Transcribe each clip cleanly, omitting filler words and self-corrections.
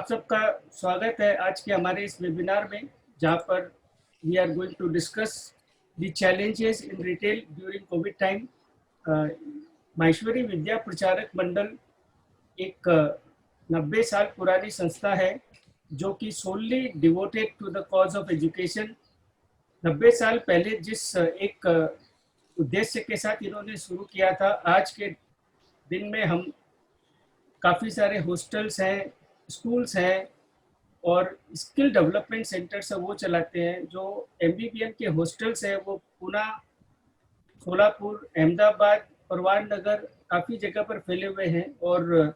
आप सबका स्वागत है आज के हमारे इस वेबिनार में, जहां पर we are going to discuss the challenges in retail during COVID time. Maheshwari Vidya Pracharak Mandal एक 90 साल पुरानी संस्था है जो कि solely devoted to the cause of education. 90 साल पहले जिस एक उद्देश्य के साथ इन्होंने शुरू किया था, आज के दिन में हम काफ़ी सारे हॉस्टल्स हैं, स्कूल्स हैं और स्किल डेवलपमेंट सेंटर्स वो चलाते हैं। जो एमबीबीएम के हॉस्टल्स हैं वो पूना, सोलापुर, अहमदाबाद, परवान नगर काफ़ी जगह पर फैले हुए हैं। और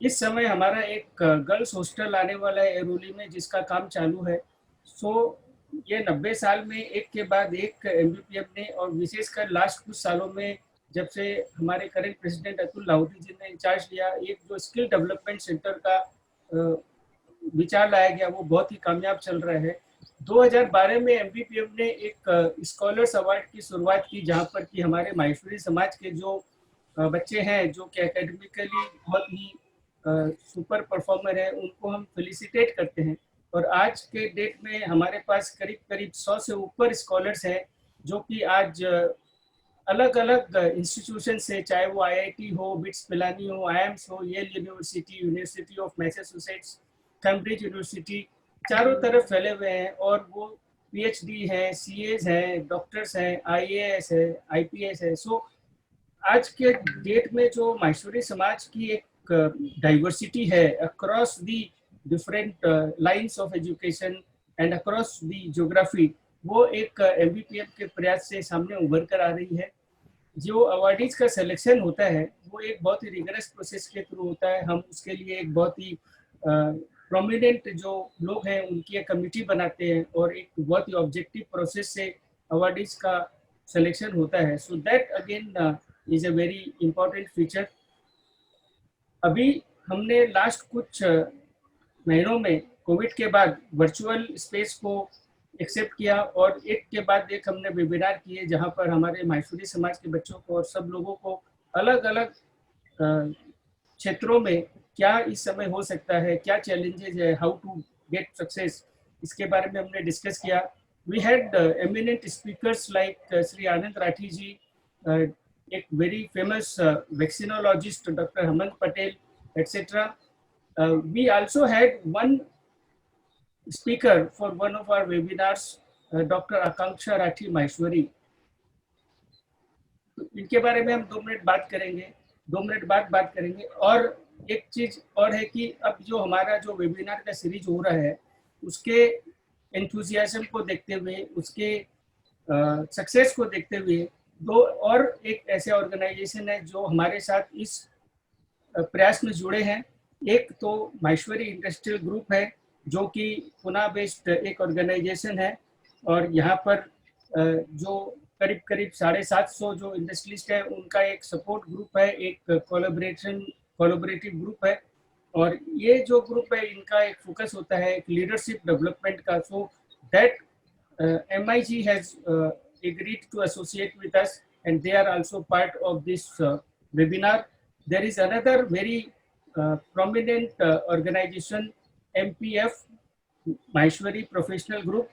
इस समय हमारा एक गर्ल्स हॉस्टल आने वाला है एरोली में, जिसका काम चालू है। ये 90 साल में एक के बाद एक एमबीपीएम ने, और विशेषकर लास्ट कुछ सालों में जब से हमारे करंट प्रेसिडेंट अतुल लाहोटी जी ने इंचार्ज लिया, एक जो स्किल डेवलपमेंट सेंटर का विचार लाया गया वो बहुत ही कामयाब चल रहा है। 2012 में एमबीपीएम ने एक स्कॉलर्स अवार्ड की शुरुआत की, जहां पर कि हमारे माहेश्वरी समाज के जो बच्चे हैं जो कि एकेडमिकली बहुत ही सुपर परफॉर्मर है, उनको हम फेलिसिटेट करते हैं। और आज के डेट में हमारे पास करीब करीब 100 से ऊपर स्कॉलर्स हैं जो कि आज अलग अलग इंस्टीट्यूशन से, चाहे वो आईआईटी हो, बिट्स पिलानी हो, आईएम्स हो, Yale university, university of Massachusetts, Cambridge university, चारों तरफ फैले हुए हैं। और वो पीएचडी हैं, सीएज हैं, डॉक्टर्स हैं, आईएएस है, आईपीएस है। आज के डेट में जो माहेश्वरी समाज की एक डाइवर्सिटी है across the different lines of education and across the geography, वो एक एमबीपीएम के प्रयास से सामने उभर कर आ रही है। जो अवार्डीज का सिलेक्शन होता है वो एक बहुत ही रिगरस प्रोसेस के थ्रू होता है। हम उसके लिए एक बहुत ही प्रोमिनेंट जो लोग हैं उनकी एक कमेटी बनाते हैं और एक बहुत ही ऑब्जेक्टिव प्रोसेस से अवार्डीज का सिलेक्शन होता है। So that again is a very important feature. अभी हमने लास्ट कुछ महीनों में कोविड के बाद वर्चुअल स्पेस को एक्सेप्ट किया और एक के बाद एक हमने वेबिनार किए, जहां पर हमारे माहेश्वरी समाज के बच्चों को और सब लोगों को अलग अलग क्षेत्रों में क्या इस समय हो सकता है, क्या चैलेंजेस है, हाउ टू गेट सक्सेस, इसके बारे में हमने डिस्कस किया। We had eminent speakers like Shri Anand Rathi ji, एक very famous vaccinologist doctor Hemant Patel, etc. We also had one speaker for one of our webinars, Dr. Akanksha Rathi Maheshwari. इनके बारे में हम 2 मिनट बात करेंगे, 2 मिनट बाद बात करेंगे। और एक चीज और है कि अब जो हमारा जो वेबिनार का सीरीज हो रहा है उसके एंथुजियाज्म को देखते हुए, उसके सक्सेस को देखते हुए, 2 और एक ऐसे ऑर्गेनाइजेशन है जो हमारे साथ इस प्रयास में जुड़े हैं। एक तो माहेश्वरी इंडस्ट्रियल ग्रुप है जो कि पुणे बेस्ड एक ऑर्गेनाइजेशन है, और यहाँ पर जो करीब करीब 750 जो इंडस्ट्रियलिस्ट है उनका एक सपोर्ट ग्रुप है, एक कोलैबोरेटिव ग्रुप है। और ये जो ग्रुप है इनका एक फोकस होता है एक लीडरशिप डेवलपमेंट का। So that MIG has agreed to associate with us and they are also part of this webinar. There is another very prominent organization, MPF, Maheshwari professional group.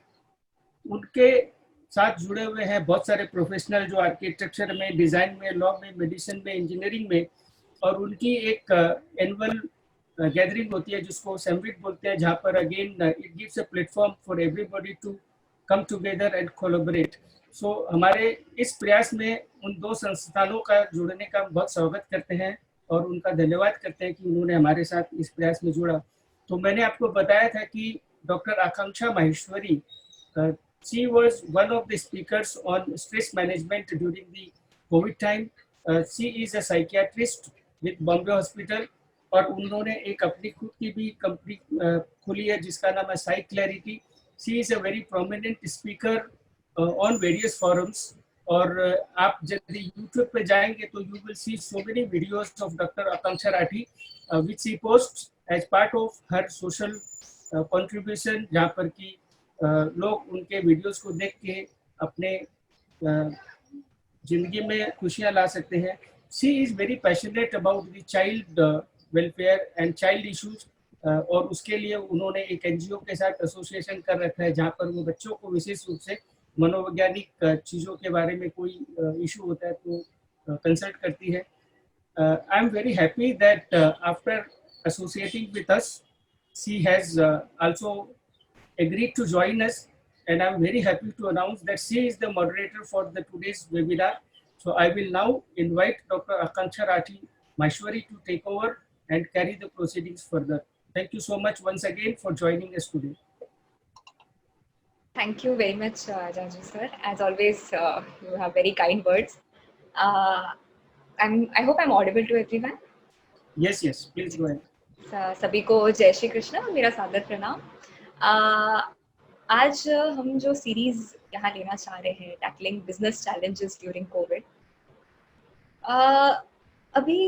उनके साथ जुड़े हुए हैं बहुत सारे प्रोफेशनल जो आर्किटेक्चर में, डिज़ाइन में, लॉ में, मेडिसिन में, इंजीनियरिंग में। और उनकी एक एनुअल गैदरिंग होती है जिसको सैमविट बोलते हैं, जहाँ पर again it gives a platform for everybody to come together and collaborate. So हमारे इस प्रयास में उन 2 संस्थानों का जुड़ने का बहुत स्वागत करते हैं और उनका धन्यवाद करते हैं कि उन्होंने हमारे साथ इस प्रयास में जुड़ा। तो मैंने आपको बताया था कि doctor Akanksha Maheshwari, she was one of the speakers on stress management during the COVID time. She is a psychiatrist with Bombay Hospital और उन्होंने एक अपनी खुद की भी कंपनी खोली है जिसका नाम है साइक clarity. She is a very prominent speaker on various forums। और आप यदि YouTube पे जाएंगे तो you will see so many videos of Dr. Akanksha Rathi which she posts as part of her social contribution, जहाँ पर कि लोग उनके वीडियोस को देख के अपने जिंदगी में खुशियाँ ला सकते हैं। She is very passionate about the child welfare and child issues और उसके लिए उन्होंने एक एनजीओ के साथ एसोसिएशन कर रखा है, जहाँ पर वो बच्चों को विशेष रूप से मनोवैज्ञानिक चीज़ों के बारे में कोई इशू होता है तो कंसल्ट करती है. I am very happy that after associating with us, she has also agreed to join us, and I'm very happy to announce that she is the moderator for the today's webinar. So I will now invite Dr. Akanksha Rathi Maheshwari to take over and carry the proceedings further. Thank you so much once again for joining us today. Thank you very much, Jaju sir. As always, you have very kind words. I hope I'm audible to everyone. Yes, yes, please go ahead. सभी को जय श्री कृष्ण, मेरा सादर प्रणाम. आज हम जो series यहाँ लेना चाह रहे हैं, tackling business challenges during Covid. अभी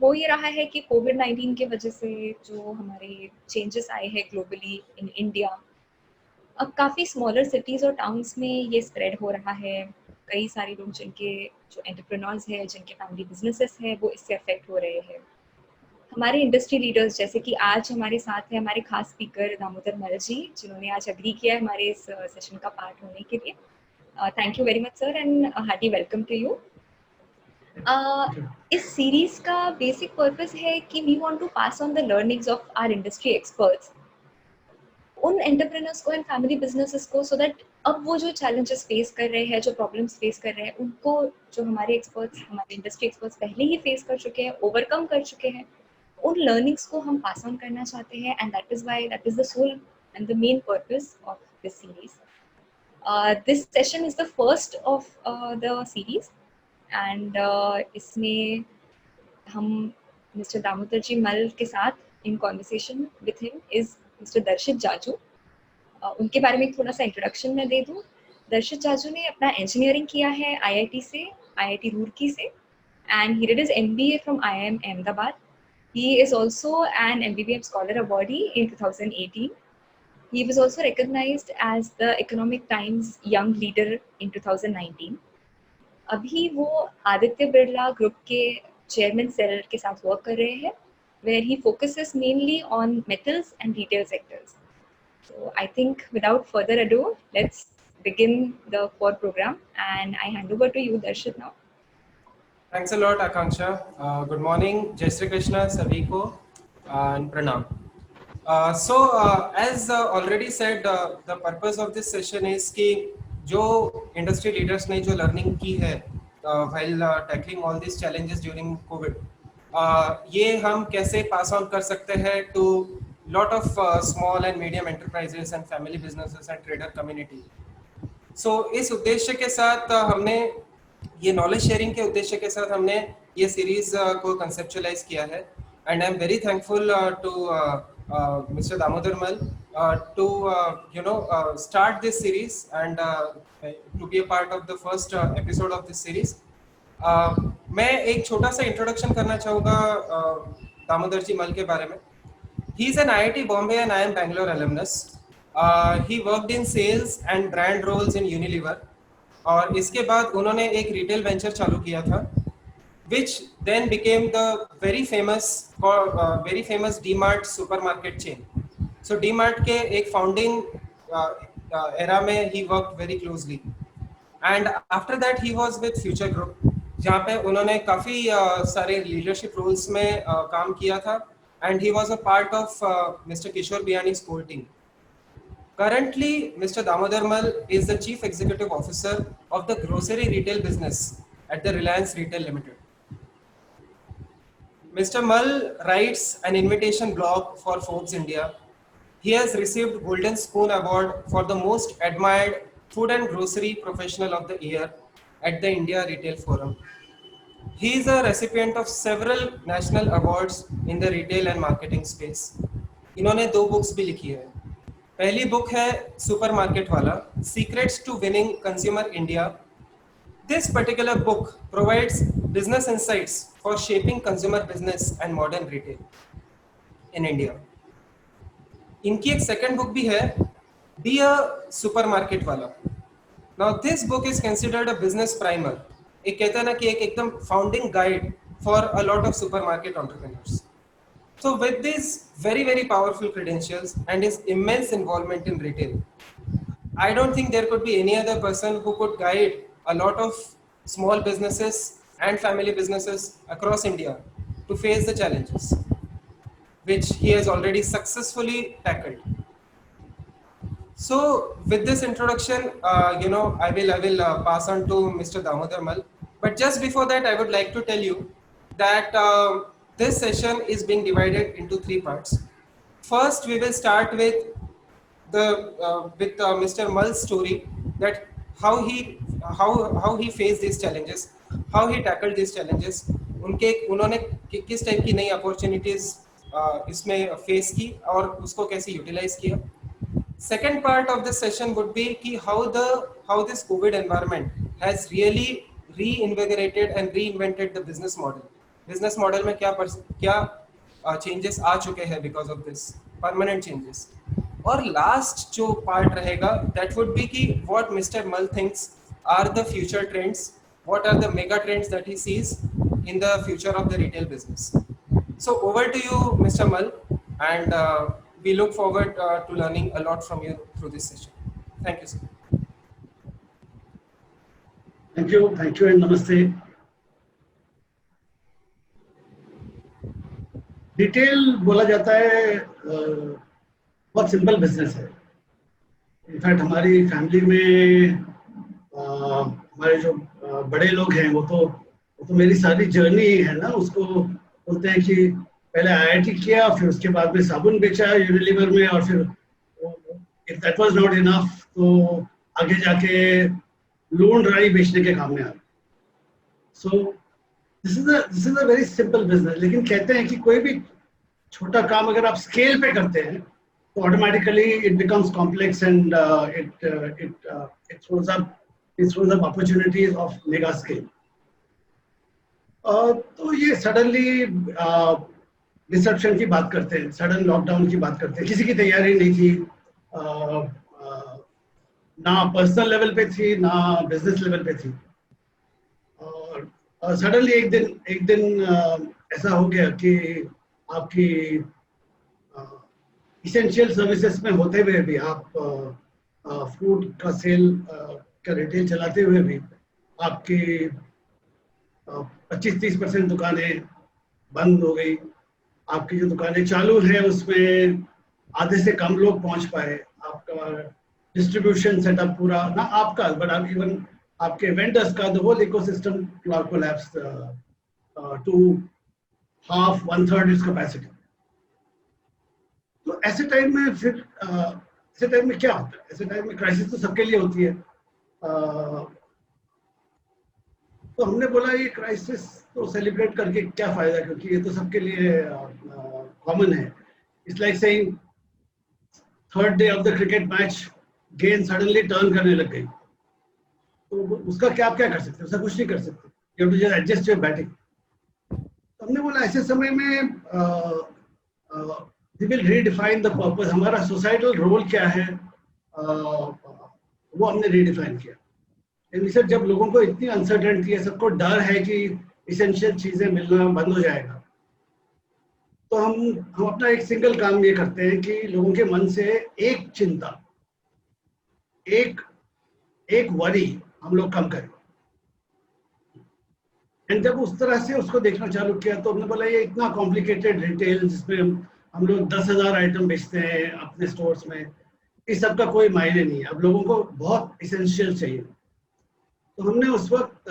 हो ये रहा है कि कोविड-19 की वजह से जो हमारे चेंजेस आए हैं ग्लोबली इन इंडिया, अब काफ़ी स्मॉलर सिटीज़ और टाउन्स में ये स्प्रेड हो रहा है. कई सारे लोग जिनके जो एंटरप्रेन्योर्स हैं, जिनके फैमिली बिजनेसेस हैं, वो इससे अफेक्ट हो रहे हैं. हमारे इंडस्ट्री लीडर्स, जैसे कि आज हमारे साथ है हमारे खास स्पीकर दामोदर मल जी, जिन्होंने आज अग्री किया है हमारे इस सेशन का पार्ट होने के लिए. Thank you very much sir and hearty welcome to you. इस सीरीज का बेसिक पर्पस है कि we want to pass on the learnings of our industry experts उन एंटरप्रेन्योर्स को एंड फैमिली बिजनेसेस को, सो दैट अब वो जो चैलेंजेस फेस कर रहे हैं, जो प्रॉब्लम्स फेस कर रहे हैं, उनको जो हमारे एक्सपर्ट्स, हमारे इंडस्ट्री एक्सपर्ट्स पहले ही फेस कर चुके हैं, ओवरकम कर चुके हैं, उन लर्निंग्स को हम पास ऑन करना चाहते हैं. And that is the soul and the main purpose of this series. This session is the first of the series and इसमें हम मिस्टर दामोदर जी मल के साथ in conversation with him is mister Darshit Jajoo. उनके बारे में थोड़ा सा इंट्रोडक्शन मैं दे दूं. दर्शित जाजू ने अपना इंजीनियरिंग किया है आईआईटी से, आईआईटी रुड़की से, and he did his MBA from IIM Ahmedabad. He is also an MBBM Scholar Awardee in 2018. He was also recognized as the Economic Times Young Leader in 2019. अभी वो आदित्य बिरला ग्रुप के चेयरमैन सेल के साथ work कर रहे हैं, where he focuses mainly on metals and retail sectors. So I think without further ado, let's begin the core program, and I hand over to you, Darshit, now. Thanks a lot, Akanksha. Good morning, Jai Shri Krishna, sabhi ko, and pranam. As already said, the purpose of this session is कि जो industry leaders ने जो learning की है while tackling all these challenges during COVID, ये हम कैसे pass on कर सकते हैं to lot of small and medium enterprises and family businesses and trader community. So इस उद्देश्य के साथ हमने ये नॉलेज शेयरिंग के उद्देश्य के साथ हमने ये सीरीज को कंसेप्चुअलाइज किया है. And I am very thankful to mister Damodar Mal to start this series and to be a part of the first episode of this series. मैं एक छोटा सा इंट्रोडक्शन करना चाहूँगा दामोदर जी मल के बारे में. He is an IIT Bombay and IIM Bangalore alumnus. He worked in sales and brand roles in Unilever. और इसके बाद उन्होंने एक रिटेल वेंचर चालू किया था, which then became the very famous DMart supermarket chain. So DMart के एक founding era में he worked very closely. And after that he was with Future Group, जहाँ पे उन्होंने काफ़ी सारे leadership roles में काम किया था. And he was a part of Mr. Kishore Biyani's core team. Currently, Mr. Damodar Mal is the Chief Executive Officer of the grocery retail business at the Reliance Retail Limited. Mr. Mal writes an invitation blog for Forbes India. He has received Golden Spoon Award for the most admired food and grocery professional of the year at the India Retail Forum. He is a recipient of several national awards in the retail and marketing space. इन्होंने 2 books भी लिखी है. पहली book है supermarket वाला, secrets to winning consumer India. This particular book provides business insights for shaping consumer business and modern retail in India. इनकी एक second book भी है, बी अ सुपरमार्केट वाला. Now this book is considered a business primer. एक कहता है ना कि एक एकदम founding guide for a lot of supermarket entrepreneurs. So with these very powerful credentials and his immense involvement in retail, I don't think there could be any other person who could guide a lot of small businesses and family businesses across India to face the challenges which he has already successfully tackled. So with this introduction, I will pass on to Mr. Damodar Mal. But just before that, I would like to tell you that this session is being divided into three parts. First, we will start with Mr. Mal's story, that how he faced these challenges, how he tackled these challenges, उन्होंने किस type की नई opportunities इसमें face की और उसको कैसे utilise किया. Second part of this session would be ki how this COVID environment has really reinvigorated and reinvented the business model. Business model में क्या changes आ चुके हैं because of this, permanent changes. और last जो part रहेगा, that would be कि what Mr. Mal thinks are the future trends, what are the mega trends that he sees in the future of the retail business. So over to you, Mr. Mal, and we look forward to learning a lot from you through this session. Thank you, sir. Thank you and namaste. Retail बोला जाता है बहुत simple business है. In fact हमारी family में हमारे जो बड़े लोग हैं वो तो मेरी सारी जर्नी है ना, उसको बोलते हैं कि पहले आईआईटी किया, फिर उसके बाद में साबुन बेचा यूनिलीवर में, और फिर if that was not enough तो आगे जाके लूण राई बेचने के काम में आ. So this is a very simple business. लेकिन कहते हैं कि कोई भी छोटा काम अगर आप स्केल पे करते हैं तो automatically it becomes complex and it throws up opportunities of mega scale. तो ये सडनली डिसरप्शन की बात करते हैं, सडन लॉकडाउन की बात करते हैं. किसी की तैयारी नहीं थी, ना पर्सनल लेवल पे थी ना बिजनेस लेवल पे थी. और सडनली एक दिन ऐसा हो गया कि आपकी इसेंशियल सर्विसेज में होते हुए भी, आप फूड का सेल का रिटेल चलाते हुए भी आपकी 25-30% दुकानें बंद हो गई. आपकी जो दुकानें चालू हैं उसमें आधे से कम लोग पहुंच पाए. आपका डिस्ट्रीब्यूशन सेटअप पूरा ना आपका, बट आप इवन आपके वेंडर्स का, the whole ecosystem collapse to half 1/3 its capacity. तो ऐसे टाइम में फिर ऐसे टाइम में क्या होता है? ऐसे टाइम में क्राइसिस तो सबके लिए होती है. तो हमने बोला ये क्राइसिस तो सेलिब्रेट करके क्या फायदा, क्योंकि ये तो सबके लिए कॉमन है. It's like saying third day of the cricket match गेंद सडनली टर्न करने लग गई, तो उसका क्या कर सकते, उसका कुछ नहीं कर सकते. You have to just adjust your batting. तो हमने बोला ऐसे समय में we will redefine the purpose. हमारा सोसाइटल रोल क्या है वो हमने रीडिफाइन किया. सर जब लोगों को इतनी अनसर्टेनिटी है, सबको डर है कि इसेंशियल चीजें मिलना बंद हो जाएगा, तो हम अपना एक सिंगल काम ये करते हैं कि लोगों के मन से एक चिंता, एक वरी हम लोग कम करें. एंड जब उस तरह से उसको देखना चालू किया तो हमने बोला ये इतना कॉम्प्लिकेटेड रिटेल जिसमें हम लोग 10,000 आइटम बेचते हैं अपने स्टोर्स में, इस सब का कोई मायने नहीं है. अब लोगों को बहुत इसेंशियल चाहिए. तो हमने उस वक्त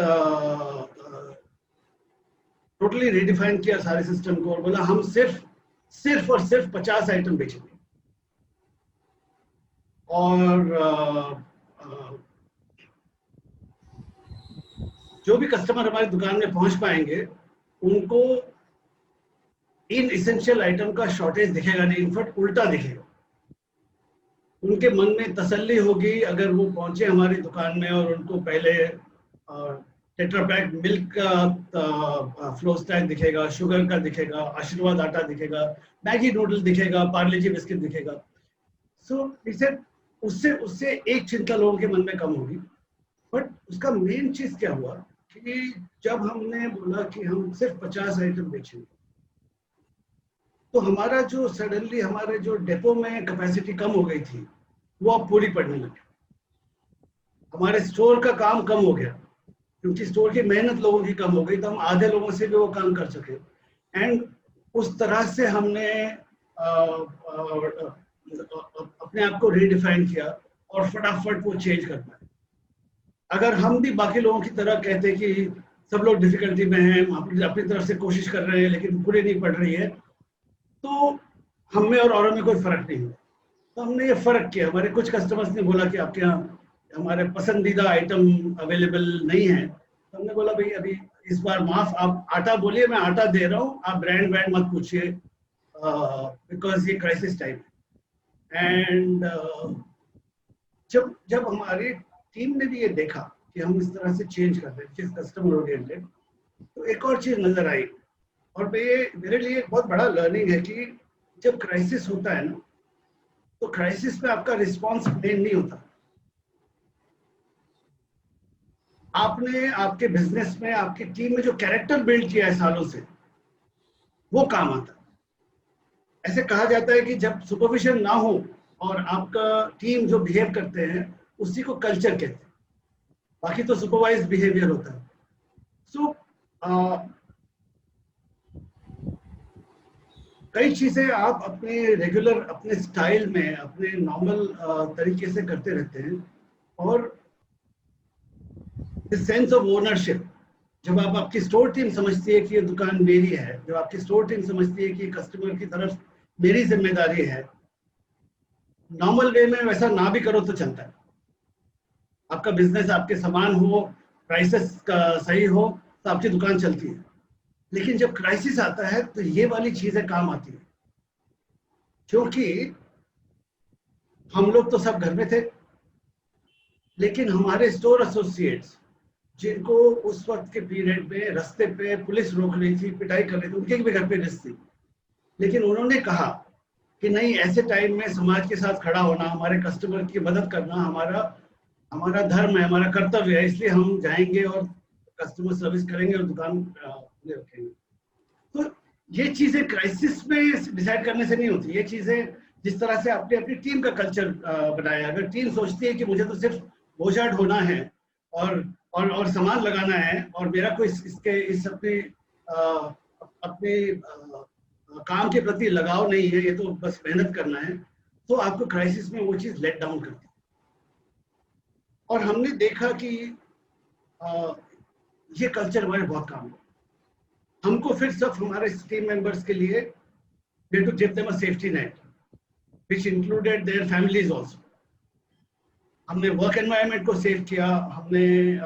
टोटली रीडिफाइन किया सारे सिस्टम को और बोला हम सिर्फ और सिर्फ 50 आइटम बेचेंगे. और जो भी कस्टमर हमारी दुकान में पहुंच पाएंगे उनको इन इसेंशियल आइटम का शॉर्टेज दिखेगा नहीं, इनफैक्ट उल्टा दिखेगा. उनके मन में तसल्ली होगी अगर वो पहुंचे हमारी दुकान में और उनको पहले टेट्रा पैक मिल्क का फ्लो स्टैक दिखेगा, शुगर का दिखेगा, आशीर्वाद आटा दिखेगा, मैगी नूडल दिखेगा, पार्ले जी बिस्किट दिखेगा. सो इसे उससे एक चिंता लोगों के मन में कम होगी. बट उसका मेन चीज क्या हुआ कि जब हमने बोला कि हम सिर्फ 50 आइटम बेचेंगे, तो हमारा जो सडनली हमारे जो डेपो में कैपेसिटी कम हो गई थी वो अब पूरी पड़ने लगी। हमारे स्टोर का काम कम हो गया क्योंकि स्टोर की मेहनत लोगों की कम हो गई, तो हम आधे लोगों से भी वो काम कर सके। एंड उस तरह से हमने अपने आप को रीडिफाइन किया और फटाफट वो चेंज कर पाए। अगर हम भी बाकी लोगों की तरह कहते कि सब लोग डिफिकल्टी में हैं, अपनी तरफ से कोशिश कर रहे हैं लेकिन पूरी नहीं पड़ रही है, तो हम में और औरों में कोई फर्क नहीं हुआ। तो हमने ये फर्क किया। हमारे कुछ कस्टमर्स ने बोला कि आपके यहाँ हमारे पसंदीदा आइटम अवेलेबल नहीं है, तो हमने बोला भाई अभी इस बार माफ, आप आटा बोलिए, मैं आटा दे रहा हूँ, आप ब्रांड मत पूछिए, बिकॉज ये क्राइसिस टाइम है। एंड जब हमारी टीम ने भी ये देखा कि हम इस तरह से चेंज कर रहे हैं, कस्टमर ओरिएंटेड, तो एक और चीज नजर आई। और मेरे लिए एक बहुत बड़ा लर्निंग है कि जब क्राइसिस होता है ना, तो क्राइसिस में आपका रिस्पॉन्स मेन नहीं होता। आपने आपके बिजनेस में, आपकी टीम में जो कैरेक्टर बिल्ड किया है सालों से, वो काम आता है। ऐसे कहा जाता है कि जब सुपरविजन ना हो और आपका टीम जो बिहेव करते हैं उसी को कल्चर कहते हैं, बाकी तो सुपरवाइज बिहेवियर होता है। सो कई चीजें आप अपने रेगुलर, अपने स्टाइल में, अपने नॉर्मल तरीके से करते रहते हैं। और सेंस ऑफ ओनरशिप, जब आप आपकी स्टोर टीम समझती है कि ये दुकान मेरी है, जब आपकी स्टोर टीम समझती है कि कस्टमर की तरफ मेरी जिम्मेदारी है, नॉर्मल वे में वैसा ना भी करो तो चलता है। आपका बिजनेस, आपके सामान हो, प्राइसेस का सही हो, तो आपकी दुकान चलती है। लेकिन जब क्राइसिस आता है तो ये वाली चीजें काम आती है, क्योंकि हम लोग तो सब घर में थे, लेकिन हमारे स्टोर एसोसिएट्स जिनको उस वक्त के पीरियड में रास्ते पे पुलिस रोक रही थी, पिटाई कर रही थी, उनके भी घर पे रिस्क थी, लेकिन उन्होंने कहा कि नहीं, ऐसे टाइम में समाज के साथ खड़ा होना, हमारे कस्टमर की मदद करना हमारा धर्म है, हमारा कर्तव्य है, इसलिए हम जाएंगे और कस्टमर सर्विस करेंगे और दुकान रखेंगे। तो ये चीजें क्राइसिस में डिसाइड करने से नहीं होती। ये चीजें जिस तरह से आपने अपनी टीम का कल्चर बनाया, अगर टीम सोचती है कि मुझे तो सिर्फ बोझाट होना है और सामान लगाना है और मेरा कोई इस अपने काम के प्रति लगाव नहीं है, ये तो बस मेहनत करना है, तो आपको क्राइसिस में वो चीज लेट डाउन करती है। और हमने देखा कि ये कल्चर हमारे बहुत काम है। हमको फिर सब हमारे टीम मेंबर्स के लिए we had to give them a safety net which included their families also. हमने वर्क एनवायरनमेंट को सेव किया, हमने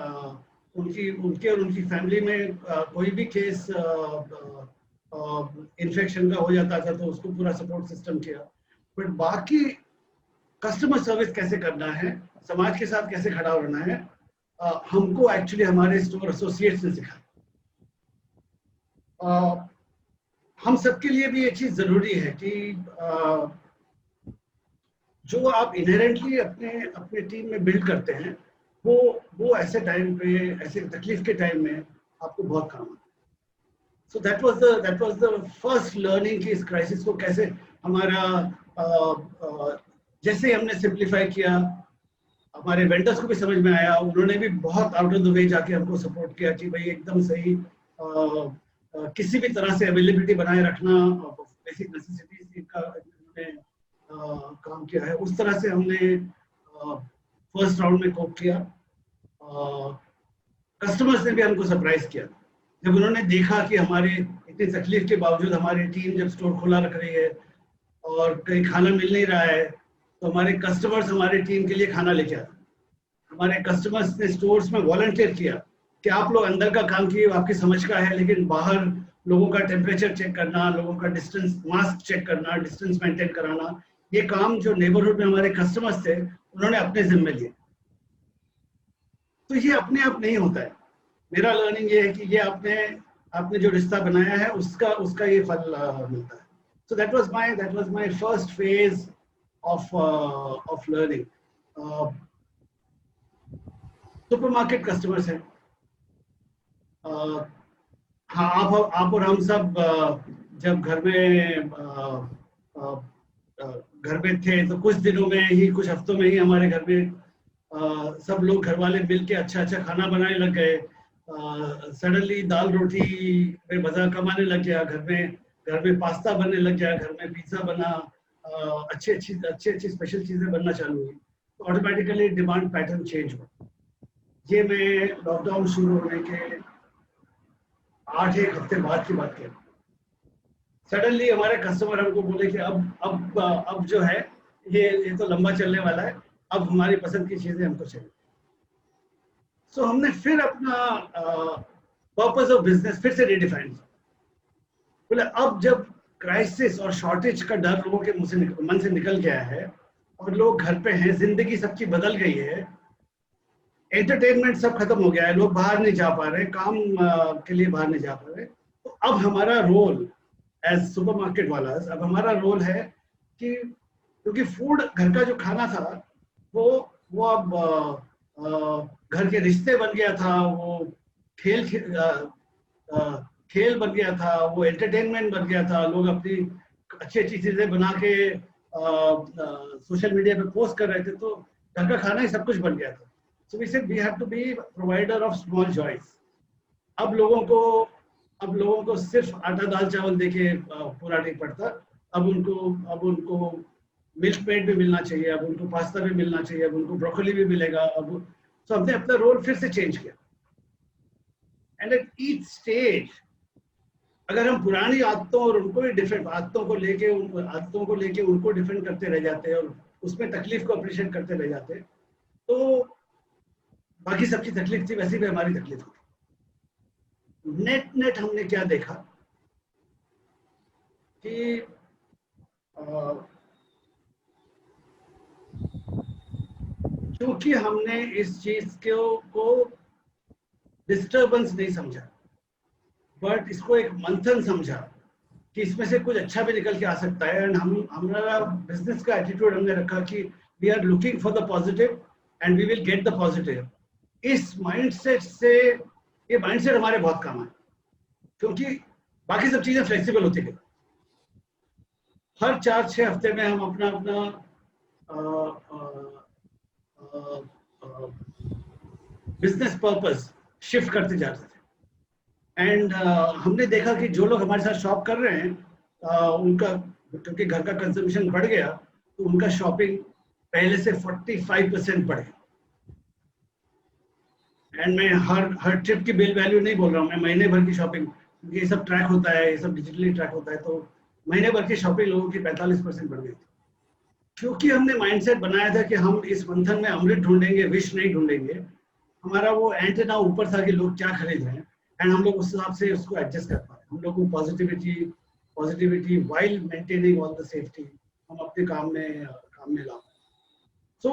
उनके और उनकी फैमिली में कोई भी केस इन्फेक्शन का हो जाता था तो उसको पूरा सपोर्ट सिस्टम किया। बट बाकी कस्टमर सर्विस कैसे करना है, समाज के साथ कैसे खड़ा होना है, हमको एक्चुअली हमारे स्टोर एसोसिएट्स ने सिखाया। हम सबके लिए भी ये चीज जरूरी है कि जो आप इनहेरेंटली अपने टीम में बिल्ड करते हैं वो ऐसे टाइम पे, ऐसे तकलीफ के टाइम में आपको बहुत काम आता है। So that was the first learning कि इस क्राइसिस को कैसे हमारा जैसे हमने सिंप्लीफाई किया, हमारे वेंडर्स को भी समझ में आया, उन्होंने भी बहुत आउट ऑफ द वे जाके हमको सपोर्ट किया कि भाई एकदम सही, किसी भी तरह से अवेलेबिलिटी बनाए रखना, बेसिक नेसेसिटीज का काम किया है। उस तरह से हमने फर्स्ट राउंड में कोप किया। कस्टमर्स ने भी हमको सरप्राइज किया जब उन्होंने देखा कि हमारे इतनी तकलीफ के बावजूद हमारी टीम जब स्टोर खुला रख रही है और कहीं खाना मिल नहीं रहा है, तो हमारे कस्टमर्स हमारी टीम के लिए खाना लेके आते। हमारे कस्टमर्स ने स्टोर्स में वॉलंटियर किया कि आप लोग अंदर का काम किए, आपकी समझ का है, लेकिन बाहर लोगों का टेम्परेचर चेक करना, लोगों का डिस्टेंस, मास्क चेक करना, डिस्टेंस मेंटेन कराना, ये काम जो नेबरहुड में हमारे कस्टमर्स थे उन्होंने अपने जिम्मे लिए। तो ये अपने आप नहीं होता है। मेरा लर्निंग ये है कि ये आपने जो रिश्ता बनाया है उसका ये फल मिलता है। So that was my first phase of learning. Supermarket customers हैं, हाँ, आप और हम सब जब घर में थे तो कुछ दिनों में ही, कुछ हफ्तों में ही हमारे घर में सब लोग घर वाले मिल के अच्छा अच्छा खाना बनाने लग गए। सडनली दाल रोटी में मजा कम आने लग गया, घर में पास्ता बनने लग गया, घर में पिज्जा बना, अच्छी अच्छी स्पेशल चीजें बनना चालू हुई। तो ऑटोमेटिकली डिमांड पैटर्न चेंज हुआ। ये मैं लॉकडाउन शुरू होने के 8-1 हफ्ते बाद की बात कह, सडनली हमारे कस्टमर हमको बोले कि अब जो है ये तो लंबा चलने वाला है, अब हमारी पसंद की चीजें हमको चाहिए। सो हमने फिर अपना पर्पस ऑफ बिजनेस फिर से रिडिफाइन किया। बोले अब जब क्राइसिस और शॉर्टेज का डर लोगों के मन से निकल गया है और लोग घर पे हैं, जिंदगी सबकी बदल गई है, एंटरटेनमेंट सब खत्म हो गया है, लोग बाहर नहीं जा पा रहे, काम के लिए बाहर नहीं जा पा रहे, तो अब हमारा रोल एज सुपरमार्केट वाला, अब हमारा रोल है कि क्योंकि फूड, घर का जो खाना था वो अब घर के रिश्ते बन गया था, वो खेल बन गया था, वो एंटरटेनमेंट बन गया था, लोग अपनी अच्छी अच्छी चीजें बना के सोशल मीडिया पे पोस्ट कर रहे थे, तो घर का खाना ही सब कुछ बन गया था। So we said we have to be provider of small joys. अब लोगों को सिर्फ आटा दाल चावल देके पूरा नहीं पड़ता, अब उनको मिल्क मेड भी मिलना चाहिए, अब उनको पास्ता भी मिलना चाहिए, अब उनको ब्रोकोली भी मिलेगा। अब तो हमने अपना रोल फिर से चेंज किया। एंड एट ईच स्टेज अगर हम पुरानी आदतों और उनको भी डिफरेंट आदतों को लेके उनको डिफरेंट करते रह जाते हैं और उसमें तकलीफ को अप्रिशिएट करते रह जाते हैं, तो बाकी सबकी तकलीफ थी वैसे भी हमारी तकलीफ होती। नेट हमने क्या देखा कि क्योंकि हमने इस चीज को डिस्टर्बेंस नहीं समझा, बट इसको एक मंथन समझा कि इसमें से कुछ अच्छा भी निकल के आ सकता है। एंड हमारा बिजनेस का एटीट्यूड हमने रखा कि we are looking for the positive and we will get the positive. इस माइंडसेट से, ये माइंडसेट हमारे बहुत काम है, क्योंकि बाकी सब चीजें फ्लेक्सिबल होती गई। हर 4-6 हफ्ते में हम अपना बिजनेस पर्पस शिफ्ट करते जाते थे। एंड हमने देखा कि जो लोग हमारे साथ शॉप कर रहे हैं, उनका क्योंकि घर का कंजम्पशन बढ़ गया, तो उनका शॉपिंग पहले से 45% बढ़ गया। एंड मैं हर ट्रिप की बिल वैल्यू नहीं बोल रहा हूँ, मैं महीने भर की शॉपिंग, ये सब ट्रैक होता है, ये सब डिजिटली ट्रैक होता है, तो महीने भर की शॉपिंग लोगों की 45% बढ़ गई थी। क्योंकि हमने माइंडसेट बनाया था कि हम इस मंथन में अमृत ढूंढेंगे, विष नहीं ढूंढेंगे। हमारा वो एंटेना ऊपर था कि लोग क्या खरीद रहे हैं, एंड हम लोग उस हिसाब से उसको एडजस्ट कर पाए। हम लोग को positivity while maintaining all the safety हम अपने काम में ला। सो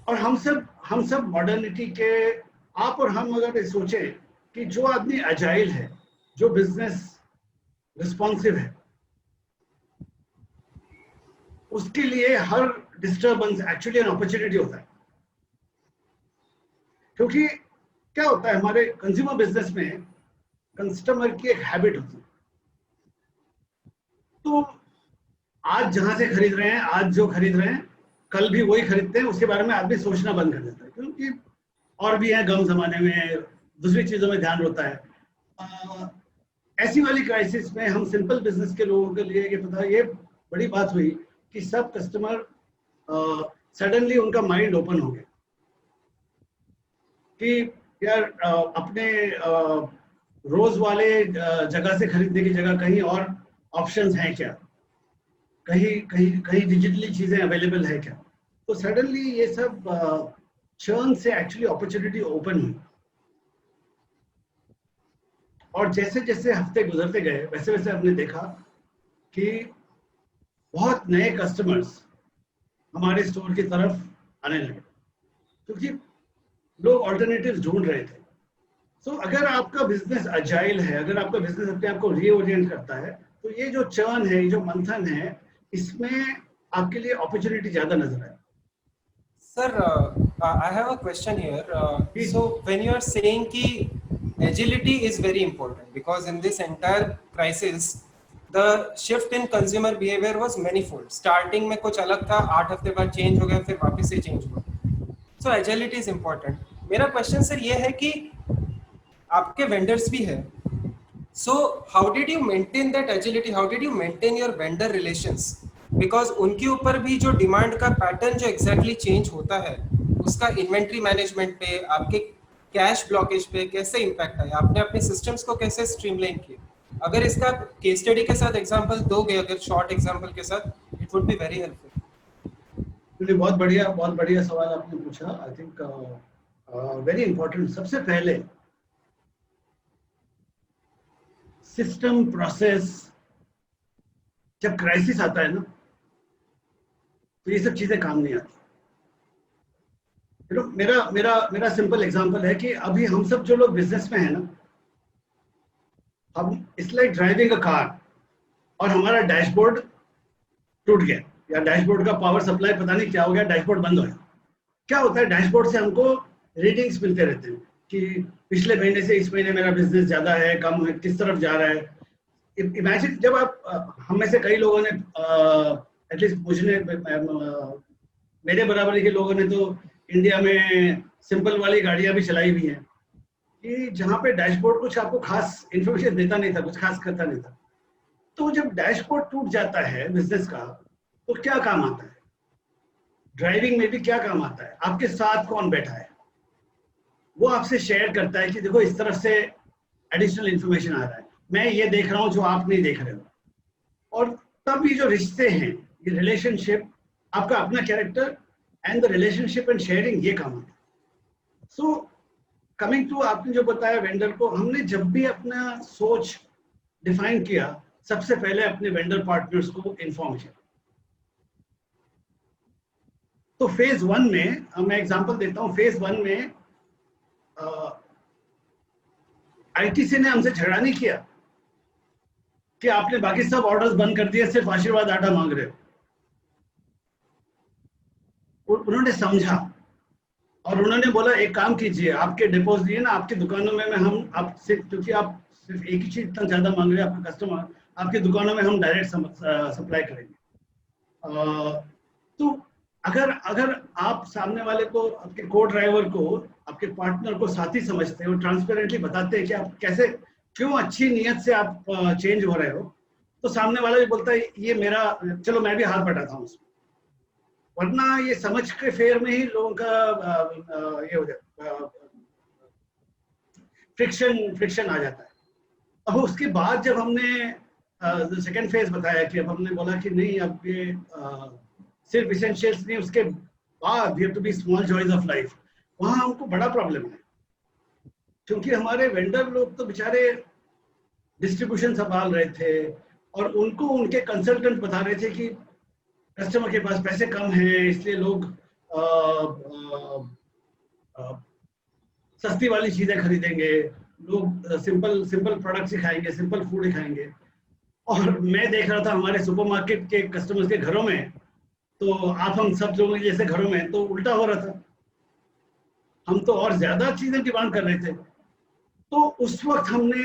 और हम सब मॉडर्निटी के, आप और हम अगर सोचें कि जो आदमी अजाइल है, जो बिजनेस रिस्पॉन्सिव है, उसके लिए हर डिस्टर्बेंस एक्चुअली एन अपॉर्चुनिटी होता है। क्योंकि क्या होता है, हमारे कंज्यूमर बिजनेस में कस्टमर की एक हैबिट होती है। तो आज जहां से खरीद रहे हैं, आज जो खरीद रहे हैं, कल भी वही खरीदते हैं, उसके बारे में आदमी सोचना बंद कर देता है, क्योंकि और भी है, गम जमाने में दूसरी चीजों में ध्यान होता है। ऐसी वाली क्राइसिस में हम सिंपल बिजनेस के लोगों के लिए ये बड़ी बात हुई कि सब कस्टमर सडनली उनका माइंड ओपन हो गया कि यार अपने रोज वाले जगह से खरीदने की जगह कहीं और ऑप्शंस हैं क्या, कहीं डिजिटली चीजें अवेलेबल है क्या। तो सडनली ये सब चर्न से एक्चुअली अपॉर्चुनिटी ओपन हुई। और जैसे जैसे हफ्ते गुजरते गए, वैसे वैसे हमने देखा कि बहुत नए कस्टमर्स हमारे स्टोर की तरफ आने लगे, क्योंकि लोग ऑल्टरनेटिव्स ढूंढ रहे थे। सो अगर आपका बिजनेस अजाइल है, अगर आपका बिजनेस अपने आप को रीओरिएंट करता है, तो ये जो चर्न है, ये जो मंथन है, इसमें आपके लिए अपॉर्चुनिटी ज्यादा नजर आए। Sir, I have a question here. So when you are saying कि agility is very important because in this entire crisis the shift in consumer behavior was manifold. Starting में कुछ अलग था, 8 हफ्ते बाद चेंज हो गया, फिर वापस से चेंज हुआ. So agility is important. मेरा क्वेश्चन सर ये है कि आपके वेंडर्स भी है, so how did you maintain that agility, how did you maintain your vendor relations, because उनके ऊपर भी जो डिमांड का पैटर्न जो एग्जैक्टली चेंज होता है उसका इन्वेंट्री मैनेजमेंट पे, आपके कैश ब्लॉकेज पे कैसे इम्पैक्ट आया, आपने अपने सिस्टम्स को कैसे स्ट्रीमलाइन किया? अगर इसका केस स्टडी के साथ एग्जांपल दोगे, अगर शॉर्ट एग्जांपल के साथ, it would be very helpful. बहुत बढ़िया सवाल आपने पूछा. I think very important. सबसे पहले सिस्टम प्रोसेस, जब क्राइसिस आता है ना तो ये सब चीजें काम नहीं आती. मेरा सिंपल एग्जांपल है कि अभी हम सब जो लोग बिजनेस में है ना, हम it's like driving a car और हमारा डैशबोर्ड टूट गया या डैशबोर्ड का पावर सप्लाई पता नहीं क्या हो गया, डैशबोर्ड बंद हो गया. क्या होता है, डैशबोर्ड से हमको रीडिंग्स मिलते रहते हैं कि पिछले महीने से इस महीने मेरा बिजनेस ज्यादा है, कम है, किस तरफ जा रहा है. इमेजिन जब आप, हम में से कई लोगों ने एटलीस्ट मेरे बराबरी के लोगों ने तो इंडिया में सिंपल वाली गाड़ियां भी चलाई हुई हैं कि जहाँ पे डैशबोर्ड कुछ आपको खास इंफॉर्मेशन देता नहीं था, कुछ खास करता नहीं था. तो जब डैशबोर्ड टूट जाता है बिजनेस का तो क्या काम आता है? ड्राइविंग में भी क्या काम आता है? आपके साथ कौन बैठा है वो आपसे शेयर करता है कि देखो इस तरफ से एडिशनल इंफॉर्मेशन आ रहा है, मैं ये देख रहा हूँ जो आप नहीं देख रहे हो. और तब ये जो रिश्ते हैं, ये रिलेशनशिप, आपका अपना character and the relationship and sharing, ये काम आता है. सो कमिंग टू आपने जो बताया वेंडर को, हमने जब भी अपना सोच डिफाइन किया, सबसे पहले अपने वेंडर पार्टनर्स को इन्फॉर्म किया. तो फेज 1 में, मैं एग्जांपल देता हूँ, फेज 1 में आईटीसी ने हमसे झगड़ा नहीं किया कि आपने बाकी सब ऑर्डर्स बंद कर दिए, सिर्फ आशीर्वाद आटा मांग रहे हो. उन्होंने समझा और उन्होंने बोला एक काम कीजिए, आपके डिपोज दिए ना, आपकी दुकानों में हम आपसे, क्योंकि आप सिर्फ एक ही चीज इतना ज्यादा मांग रहे हैं आपके कस्टमर, आपकी दुकानों में हम डायरेक्ट सप्लाई करेंगे. तो अगर आप सामने वाले को, आपके को ड्राइवर को, आपके पार्टनर को साथी समझते हो, ट्रांसपेरेंटली बताते हैं कि आप कैसे, क्यों अच्छी नीयत से आप चेंज हो रहे हो, तो सामने वाला भी बोलता है ये मेरा, चलो मैं भी हाथ बटाता हूँ उसमें. वरना ये समझ के फेयर में ही लोगों का ये हो जाता, फ्रिक्शन आ जाता है. अब उसके बाद जब हमने सेकेंड फेज बताया कि अब हमने बोला कि नहीं, अब ये सिर्फ इसेंशियल्स नहीं, उसके बाद we have to be small joys of life, वहां हमको बड़ा प्रॉब्लम है. क्योंकि हमारे वेंडर लोग तो बेचारे डिस्ट्रीब्यूशन संभाल रहे थे और उनको उनके कंसल्टेंट बता रहे थे कि कस्टमर के पास पैसे कम हैं, इसलिए लोग सस्ती वाली चीजें खरीदेंगे, लोग सिंपल प्रोडक्ट्स ही खाएंगे, सिंपल फूड ही खाएंगे. और मैं देख रहा था हमारे सुपरमार्केट के कस्टमर्स के घरों में, तो आप हम सब लोगों के जैसे घरों में तो उल्टा हो रहा था, हम तो और ज्यादा चीजें डिमांड कर रहे थे. तो उस वक्त हमने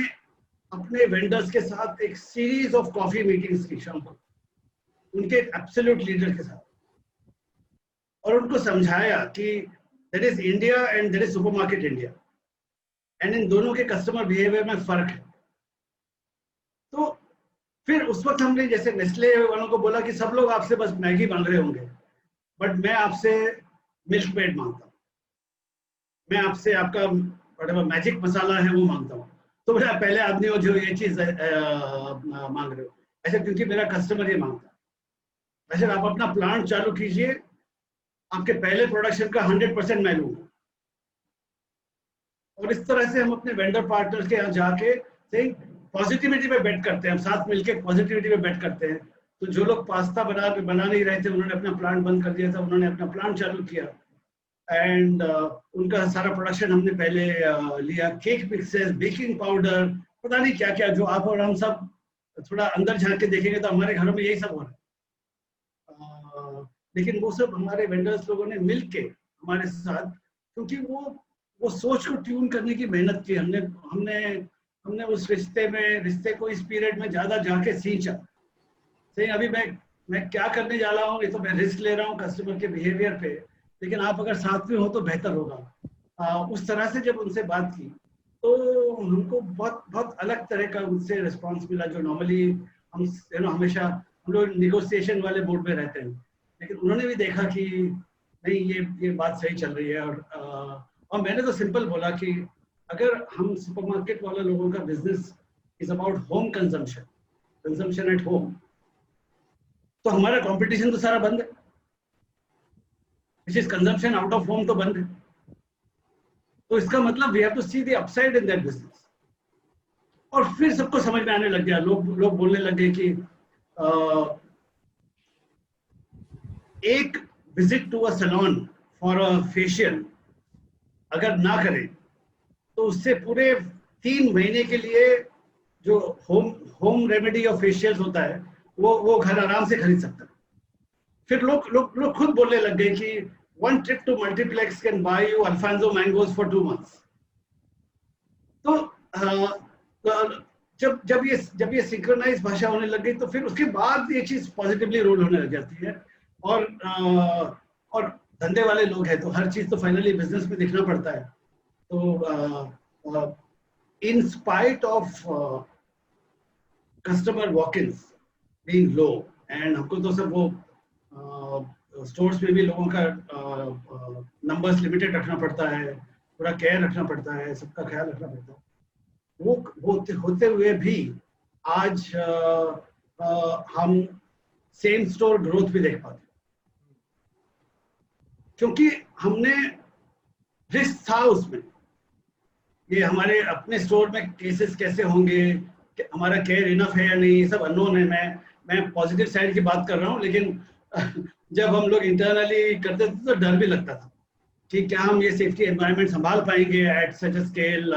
अपने वेंडर्स के साथ एक सीरीज ऑफ कॉफी मीटिंग्स की शाम को, उनके एब्सोल्यूट लीडर के साथ, और उनको समझाया कि there is India and there is supermarket India, and इन दोनों के कस्टमर बिहेवियर में फर्क है. तो फिर उस वक्त हमने जैसे नेस्ले वालों को बोला कि सब लोग आपसे बस मैगी मांग रहे होंगे, बट मैं आपसे मिल्क मेड मांगता हूँ, मैं आपसे आपका मैजिक मसाला है वो मांगता हूँ. तो बोला पहले आदमी हो जो ये चीज मांग रहे हो, ऐसे क्योंकि मेरा कस्टमर ये मांगता है. ऐसे आप अपना प्लांट चालू कीजिए, आपके पहले प्रोडक्शन का 100% मैं लूंगा. और इस तरह से हम अपने वेंडर पार्टनर्स के यहाँ जाके पॉजिटिविटी पे बेट करते हैं, हम साथ मिलके पॉजिटिविटी पे बेट करते हैं. तो जो लोग पास्ता बना नहीं रहे थे, उन्होंने अपना प्लांट बंद कर दिया था, उन्होंने अपना प्लांट चालू किया एंड उनका सारा प्रोडक्शन हमने पहले लिया. केक मिक्सेस, बेकिंग पाउडर, पता नहीं क्या क्या, जो आप और हम सब थोड़ा अंदर झांक के देखेंगे तो हमारे घरों में यही सब हो रहा है. लेकिन वो सब हमारे वेंडर्स लोगों ने मिलके हमारे साथ, क्योंकि वो वो सोच को ट्यून करने की मेहनत की हमने हमने हमने उस रिश्ते को इस पीरियड में ज्यादा जाके सींचा। सही, अभी मैं क्या करने जा रहा हूँ, ये तो मैं रिस्क ले रहा हूँ कस्टमर के बिहेवियर पे, लेकिन आप अगर साथ में हो तो बेहतर होगा। उस तरह से जब उनसे बात की तो हमको बहुत बहुत अलग तरह का उनसे रिस्पांस मिला, जो नॉर्मली हम हमेशा हम लोग निगोशिएशन वाले मोड में रहते हैं, लेकिन उन्होंने भी देखा कि नहीं, ये बात सही चल रही है। और मैंने तो सिंपल बोला कि अगर हम सुपरमार्केट वाले लोगों का business is about home consumption at home, तो हमारा कंपटीशन तो सारा बंद है, which is consumption out of home तो बंद है। तो इसका मतलब we have to see the upside in that business. और फिर सबको समझ में आने लग गया, लोग बोलने लग गए कि एक visit to a salon for a facial अगर ना करें तो उससे पूरे 3 महीने के लिए जो होम रेमेडी और फेशियल्स होता है वो घर आराम से खरीद सकता है। फिर लोग खुद बोलने लग गए कि 1 trip to multiplex can buy you Alfonso mangoes for 2 months। तो जब ये सिंक्रोनाइज भाषा होने लग गई तो फिर उसके बाद ये चीज पॉजिटिवली रोल होने लग जाती है। और धंधे वाले लोग हैं तो हर चीज तो फाइनली बिजनेस में दिखना पड़ता है। तो in spite of customer walk-ins being low, and हमको तो सब वो स्टोर्स में भी लोगों का नंबर्स लिमिटेड रखना पड़ता है, पूरा केयर रखना पड़ता है, सबका ख्याल रखना पड़ता है। वो होते हुए भी आज हम सेम स्टोर ग्रोथ भी देख पाते हैं, क्योंकि हमने रिस्क था उसमें। ये हमारे अपने स्टोर में केसेस कैसे होंगे, हमारा केयर इनफ है या नहीं, ये सब अननोन है। मैं पॉजिटिव साइड की बात कर रहा हूँ, लेकिन जब हम लोग इंटरनली करते थे तो डर भी लगता था कि क्या हम ये सेफ्टी एनवायरनमेंट संभाल पाएंगे एट सच अ स्केल।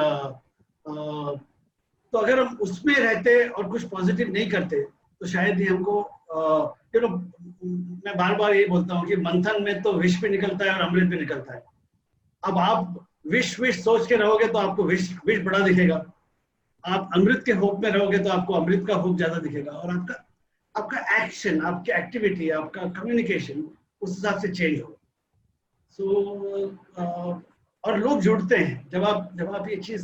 तो अगर हम उसमें रहते और कुछ पॉजिटिव नहीं करते तो शायद ही हमको मैं बार बार ये बोलता हूँ कि मंथन में तो विष भी निकलता है और अमृत भी निकलता है। अब आप विष सोच के रहोगे तो आपको विष बड़ा दिखेगा, आप अमृत के होप में रहोगे तो आपको अमृत का होप ज्यादा दिखेगा, और आपका एक्शन, आपकी एक्टिविटी, आपका कम्युनिकेशन उस हिसाब से चेंज होगा। और लोग जुड़ते हैं जब आप ये चीज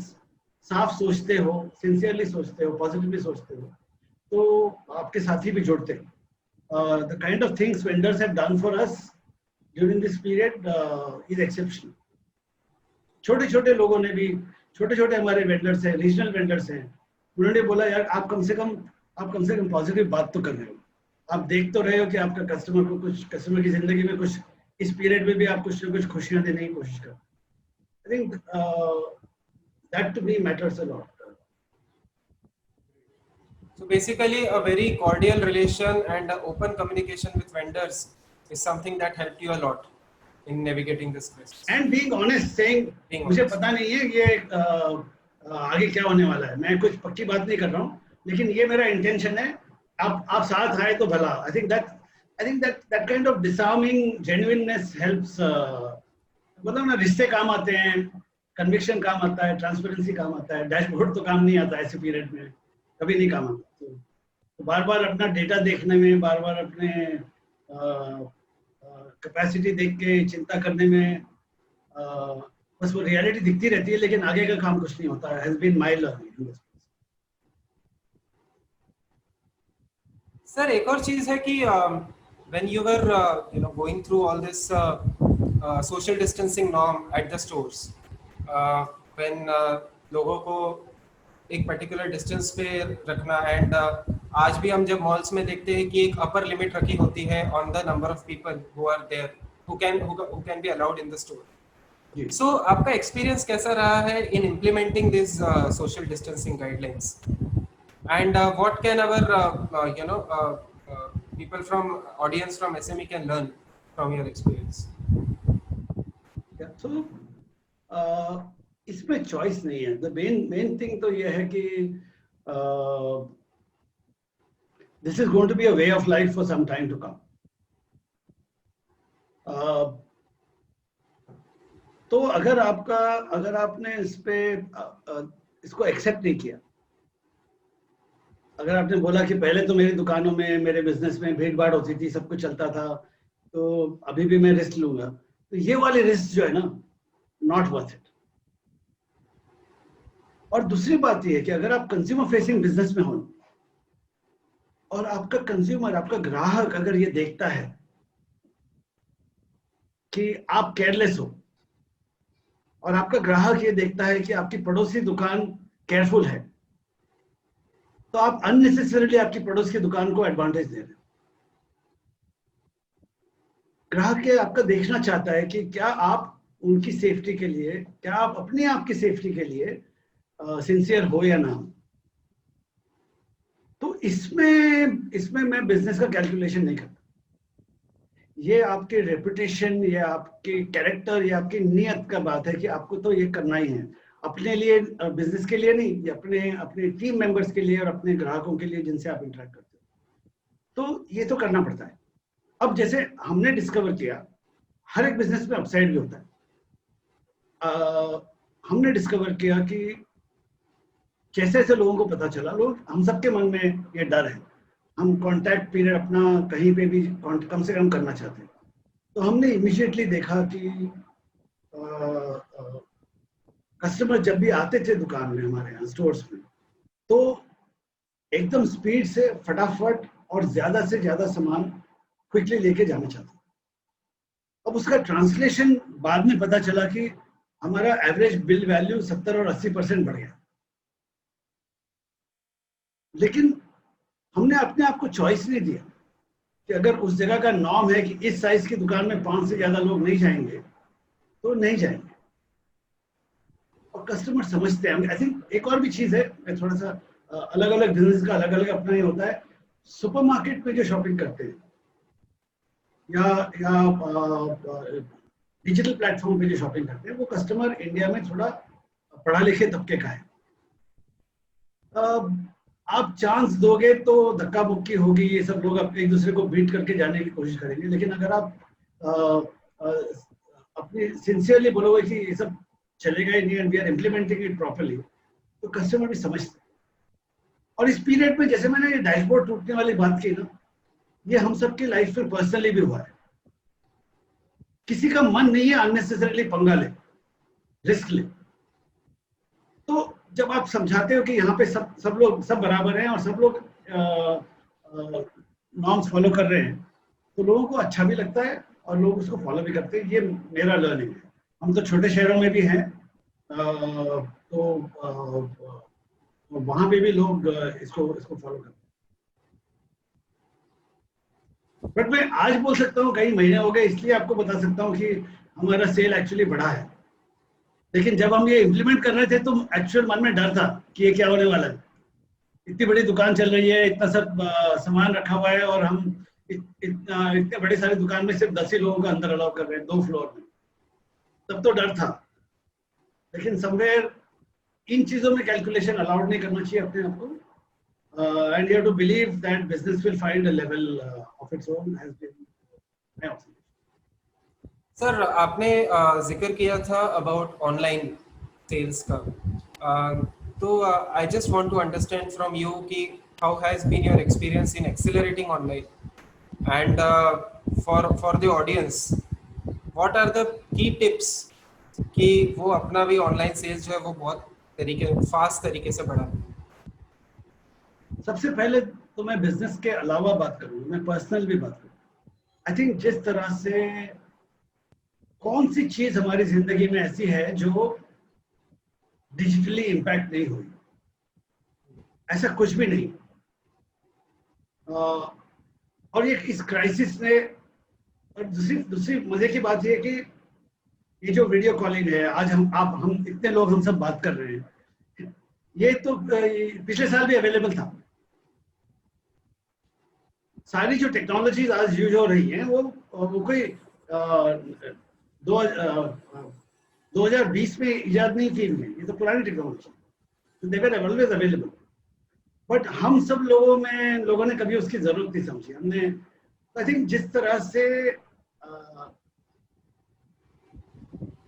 साफ सोचते हो, सिंसियरली सोचते हो, पॉजिटिवली सोचते हो, तो आपके साथी भी जुड़ते हैं। The kind of things vendors have done for us during this period is exceptional. छोटे लोगों ने भी, छोटे हमारे वेंडर्स हैं, रीजनल वेंडर्स हैं, उन्होंने बोला यार आप कम से कम पॉजिटिव बात तो कर रहे हो, आप देख तो रहे हो कि आपका कस्टमर की जिंदगी में कुछ, इस पीरियड में भी आप कुछ ना कुछ खुशियां देने की कोशिश करो। I think that to me matters a lot. So basically, a very cordial relation and open communication with vendors is something that helped you a lot in navigating this crisis. And being honest, saying मुझे पता नहीं है ये आगे क्या होने वाला है, मैं कुछ पक्की बात नहीं कर रहा हूँ, लेकिन ये मेरा इंटेंशन है, आप साथ आए तो भला। I think that kind of disarming genuineness helps। मतलब ना, रिश्ते काम आते हैं, कन्विक्शन काम आता है, ट्रांसपेरेंसी काम आता है, डैशबोर्ड तो काम नहीं आता ऐसे पीरियड में, कभी नहीं काम आता। तो बार अपना डेटा देखने में, बार अपने कैपेसिटी देख के चिंता करने में बस वो रियलिटी दिखती रहती है, लेकिन आगे का काम कुछ नहीं होता है। Has been my learning. Sir, एक और चीज है कि when you were going through all this social distancing norm at the stores, when लोगों को एक पर्टिकुलर डिस्टेंस पे रखना, एंड आज भी हम जब मॉल्स में देखते हैं कि एक अपर लिमिट रखी होती है on the number of people who are there who can be allowed in the store. So आपका एक्सपीरियंस कैसा रहा है in implementing this social distancing guidelines, and what can our people from audience from SME can learn from your experience? So इसमें choice नहीं है। The main thing तो ये है कि this is going to be a way of life for some time to come. तो अगर आपने इस पे इसको एक्सेप्ट नहीं किया, अगर आपने बोला कि पहले तो मेरी दुकानों में, मेरे बिजनेस में भीड़ भाड़ होती थी, सब कुछ चलता था, तो अभी भी मैं रिस्क लूंगा, तो ये वाले रिस्क जो है ना, नॉट वर्थ इट। और दूसरी बात ये है कि अगर आप कंज्यूमर फेसिंग बिजनेस में हो और आपका कंज्यूमर, आपका ग्राहक अगर ये देखता है कि आप केयरलेस हो, और आपका ग्राहक ये देखता है कि आपकी पड़ोसी दुकान केयरफुल है, तो आप अननेसेसरीली आपकी पड़ोस की दुकान को एडवांटेज दे रहे हो। ग्राहक ये आपका देखना चाहता है कि क्या आप उनकी सेफ्टी के लिए, क्या आप अपने आप की सेफ्टी के लिए सिंसियर हो या ना। तो इसमें मैं बिजनेस का कैलकुलेशन नहीं करता। ये आपके रेपुटेशन, ये आपके कैरेक्टर, ये आपकी नीयत का बात है कि आपको तो ये करना ही है, अपने लिए, बिजनेस के लिए नहीं, ये अपने टीम मेंबर्स के लिए और अपने ग्राहकों के लिए जिनसे आप इंटरेक्ट करते हो, तो ये तो करना पड़ता है। अब जैसे हमने डिस्कवर किया, हर एक बिजनेस में अपसाइड भी होता है। हमने डिस्कवर किया कि कैसे ऐसे लोगों को पता चला, हम सबके मन में ये डर है, हम कॉन्टैक्ट पीरियड अपना कहीं पे भी कम से कम करना चाहते हैं। तो हमने इमीडिएटली देखा कि कस्टमर जब भी आते थे दुकान में, हमारे यहाँ स्टोर्स में, तो एकदम स्पीड से फटाफट और ज्यादा से ज्यादा सामान क्विकली लेके जाना चाहते। अब उसका ट्रांसलेशन बाद में पता चला कि हमारा एवरेज बिल वैल्यू 70 और 80% बढ़ गया। लेकिन हमने अपने आप को चॉइस नहीं दिया कि अगर उस जगह का नॉर्म है कि इस साइज की दुकान में 5 से ज्यादा लोग नहीं जाएंगे, तो नहीं जाएंगे। और कस्टमर समझते हैं। आई थिंक एक और भी चीज है, मैं थोड़ा सा अलग अलग बिजनेस का अलग अलग अपना ही होता है। सुपरमार्केट में जो शॉपिंग करते हैं या डिजिटल प्लेटफॉर्म पे जो शॉपिंग करते हैं, वो कस्टमर इंडिया में थोड़ा पढ़ा लिखे तबके का है। आप चांस दोगे तो धक्का मुक्की होगी, ये सब लोग एक दूसरे को बीट करके जाने की कोशिश करेंगे। लेकिन अगर आप अपनी सिंसियरली बोलोगे कि ये सब चलेगा ही नहीं and we are implementing it properly, तो कस्टमर भी समझते हैं। और इस पीरियड में जैसे मैंने ये डैशबोर्ड टूटने वाली बात की ना, ये हम सबकी लाइफ में पर्सनली भी हुआ है। किसी का मन नहीं है अननेसेसरीली पंगा ले, रिस्क ले। तो जब आप समझाते हो कि यहाँ पे सब लोग सब बराबर हैं और सब लोग नॉर्म्स फॉलो कर रहे हैं, तो लोगों को अच्छा भी लगता है और लोग उसको फॉलो भी करते हैं। ये मेरा लर्निंग है। हम तो छोटे शहरों में भी हैं, तो वहां पे भी लोग इसको फॉलो करते हैं। बट मैं आज बोल सकता हूँ, कई महीने हो गए, इसलिए आपको बता सकता हूँ कि हमारा सेल एक्चुअली बढ़ा है। लेकिन जब हम ये इम्प्लीमेंट कर रहे थे तो एक्चुअल मन में डर था कि ये क्या होने वाला है। इतनी बड़ी दुकान चल रही है, इतना सब सामान रखा हुआ है, और हम इतने बड़े सारी दुकान में सिर्फ 10 ही लोगों को अंदर अलाउ कर रहे हैं 2 फ्लोर में। तब तो डर था। लेकिन समवेयर इन चीजों में कैलकुलेशन अलाउड नहीं करना चाहिए अपने आप को। And you have to believe that business will find a level of its own, has been my observation. Sir, आपने जिक्र किया था अबाउट ऑनलाइन सेल्स का, तो I just want to understand from you कि how has been your experience in accelerating online, and for the audience what are the key tips कि वो अपना भी ऑनलाइन सेल्स जो है वो बहुत फास्ट तरीके से बढ़ा। सबसे पहले तो मैं बिजनेस के अलावा बात करूँ, मैं पर्सनल भी बात करूँ। आई थिंक जिस तरह से कौन सी चीज हमारी जिंदगी में ऐसी है जो डिजिटली इम्पैक्ट नहीं हुई, ऐसा कुछ भी नहीं। और ये इस क्राइसिस ने, और दूसरी मजे की बात ये है कि ये जो वीडियो कॉलिंग है, आज हम इतने लोग हम सब बात कर रहे हैं, ये तो पिछले साल भी अवेलेबल था। सारी जो टेक्नोलॉजीज आज यूज हो रही हैं वो कोई 2020 में इजाद नहीं की हुई, ये तो पुरानी टेक्नोलॉजी, तो दे वर ऑलवेज अवेलेबल। बट हम सब लोगों ने कभी उसकी जरूरत नहीं समझी। हमने, आई थिंक जिस तरह से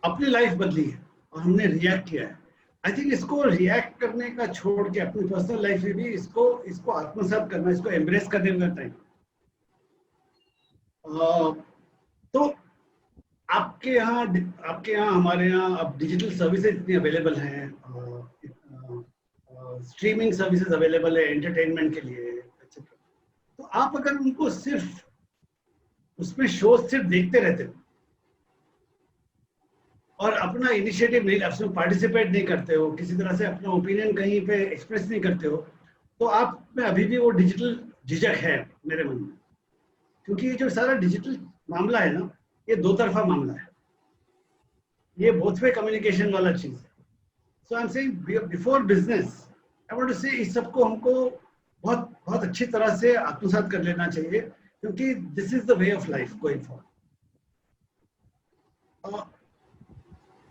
अपनी लाइफ बदली है और हमने रिएक्ट किया है। आई थिंक इसको रिएक्ट करने का छोड़ के अपनी पर्सनल लाइफ में भी इसको आत्मसात करना, इसको एम्ब्रेस करने में टाइम। तो आपके यहाँ हमारे यहाँ अब डिजिटल सर्विसेज इतनी अवेलेबल हैं, स्ट्रीमिंग सर्विसेज अवेलेबल है एंटरटेनमेंट के लिए एक्सेट्रा। तो आप अगर उनको सिर्फ उसमें शो सिर्फ देखते रहते हो और अपना इनिशिएटिव नहीं, उसमें पार्टिसिपेट नहीं करते हो, किसी तरह से अपना ओपिनियन कहीं पे एक्सप्रेस नहीं करते हो, तो आप में अभी भी वो डिजिटल झिझक है मेरे मन में। क्योंकि ये जो सारा डिजिटल मामला है ना, ये दो तरफा मामला है, ये बोथ वे कम्युनिकेशन वाला चीज है। So I am saying before business I want to say इस सबको हमको बहुत बहुत अच्छी तरह से आत्मसात कर लेना चाहिए, क्योंकि this is the way of life going forward.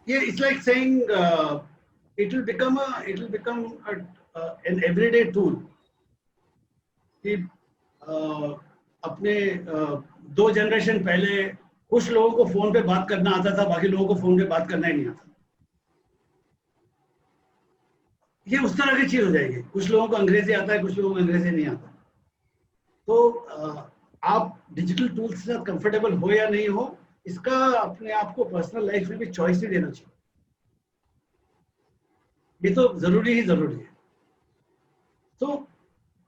Yeah, it's like saying it will become an everyday tool. कि अपने 2 जनरेशन पहले कुछ लोगों को फोन पे बात करना आता था, बाकी लोगों को फोन पे बात करना ही नहीं आता। ये उस तरह की चीज हो जाएगी। कुछ लोगों को अंग्रेजी आता है, कुछ लोगों को अंग्रेजी नहीं आता। तो आप डिजिटल टूल्स के साथ कंफर्टेबल हो या नहीं हो, इसका अपने आप को पर्सनल लाइफ में भी चॉइस ही देना चाहिए। ये तो जरूरी है। तो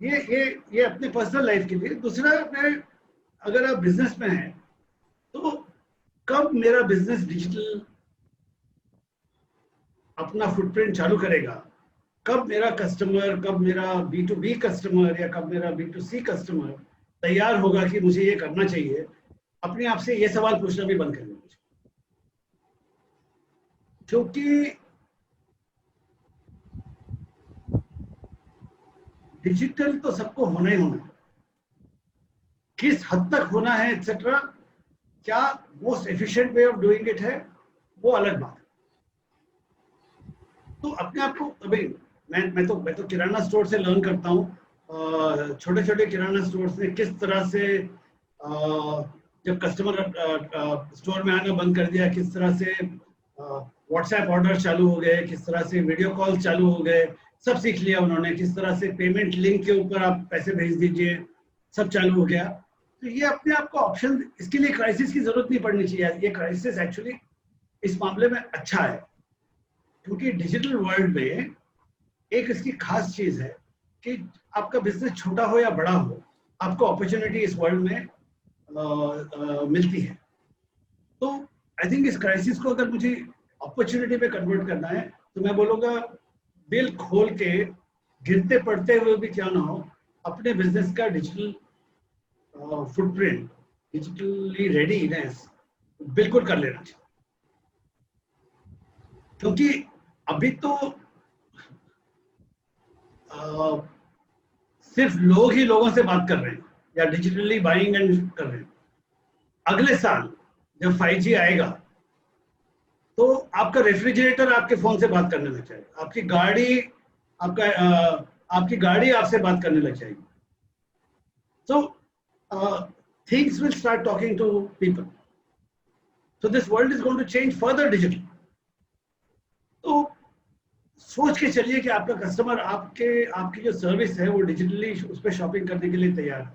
ये अपने पर्सनल लाइफ के लिए। दूसरा, अगर आप बिजनेस में हैं तो कब मेरा बिजनेस डिजिटल अपना फुटप्रिंट चालू करेगा, कब मेरा कस्टमर, कब मेरा B2B कस्टमर या कब मेरा B2C कस्टमर तैयार होगा कि मुझे ये करना चाहिए, अपने आप से ये सवाल पूछना भी बंद कर देना चाहिए। क्योंकि डिजिटल तो सबको होना ही होना है, किस हद तक होना है एक्सेट्रा, क्या most efficient way of doing it है, वो अलग बात है। तो अपने आप को, अभी मैं तो किराना स्टोर से लर्न करता हूँ। छोटे छोटे किराना स्टोर्स ने किस तरह से जब कस्टमर स्टोर में आना बंद कर दिया, किस तरह से व्हाट्सएप ऑर्डर चालू हो गए, किस तरह से वीडियो कॉल चालू हो गए, सब सीख लिया उन्होंने। किस तरह से पेमेंट लिंक के ऊपर आप पैसे भेज दीजिए, सब चालू हो गया। तो ये अपने आप को ऑप्शन, इसके लिए क्राइसिस की जरूरत नहीं पड़नी चाहिए। ये क्राइसिस एक्चुअली इस मामले में अच्छा है, क्योंकि डिजिटल वर्ल्ड में एक इसकी खास चीज है कि आपका बिजनेस छोटा हो या बड़ा हो, आपको अपॉर्चुनिटी इस वर्ल्ड में मिलती है। तो आई थिंक इस क्राइसिस को अगर मुझे अपॉर्चुनिटी पे कन्वर्ट करना है, तो मैं बोलूँगा दिल खोल के, गिरते पड़ते हुए भी क्या ना हो, अपने बिजनेस का डिजिटल फुटप्रिंट, डिजिटली रेडीनेस बिल्कुल कर लेना चाहिए। क्योंकि अभी तो सिर्फ लोग ही लोगों से बात कर रहे हैं या डिजिटली बाइंग एंड कर रहे हैं। अगले साल जब 5G आएगा तो आपका रेफ्रिजरेटर आपके फोन से बात करने लग जाएगा, आपकी गाड़ी आपसे बात करने लग जाएगी। So things will start talking to people. So this world is going to change further digital. तो सोच के चलिए कि आपका कस्टमर आपकी जो सर्विस है वो डिजिटली उस पर शॉपिंग करने के लिए तैयार है।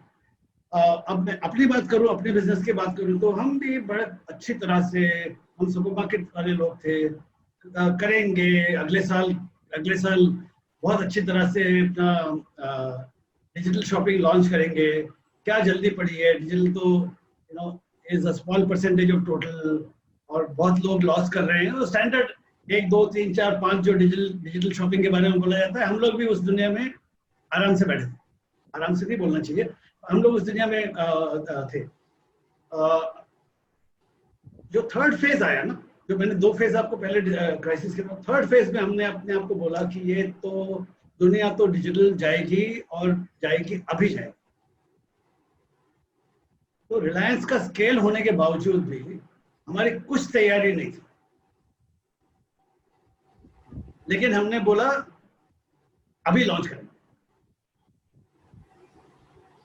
अब मैं अपनी बात करूं, अपने बिजनेस की बात करूं, तो हम भी बड़े अच्छी तरह से, हम सुपरमार्केट वाले लोग थे, करेंगे अगले साल बहुत अच्छी तरह से अपना डिजिटल शॉपिंग लॉन्च करेंगे। क्या जल्दी पड़ी है, डिजिटल तो is a small percentage of total और बहुत लोग लॉस कर रहे हैं। तो स्टैंडर्ड 1, 2, 3, 4, 5 जो डिजिटल शॉपिंग के बारे में बोला जाता है, हम लोग भी उस दुनिया में आराम से बैठे थे। आराम से नहीं बोलना चाहिए, हम लोग उस दुनिया में थे। जो थर्ड फेज आया ना, जो मैंने 2 फेज आपको पहले क्राइसिस के बाद, थर्ड फेज में हमने अपने आप को बोला कि ये तो दुनिया तो डिजिटल जाएगी और जाएगी, अभी जाएगी। तो रिलायंस का स्केल होने के बावजूद भी हमारी कुछ तैयारी नहीं थी, लेकिन हमने बोला अभी लॉन्च करेंगे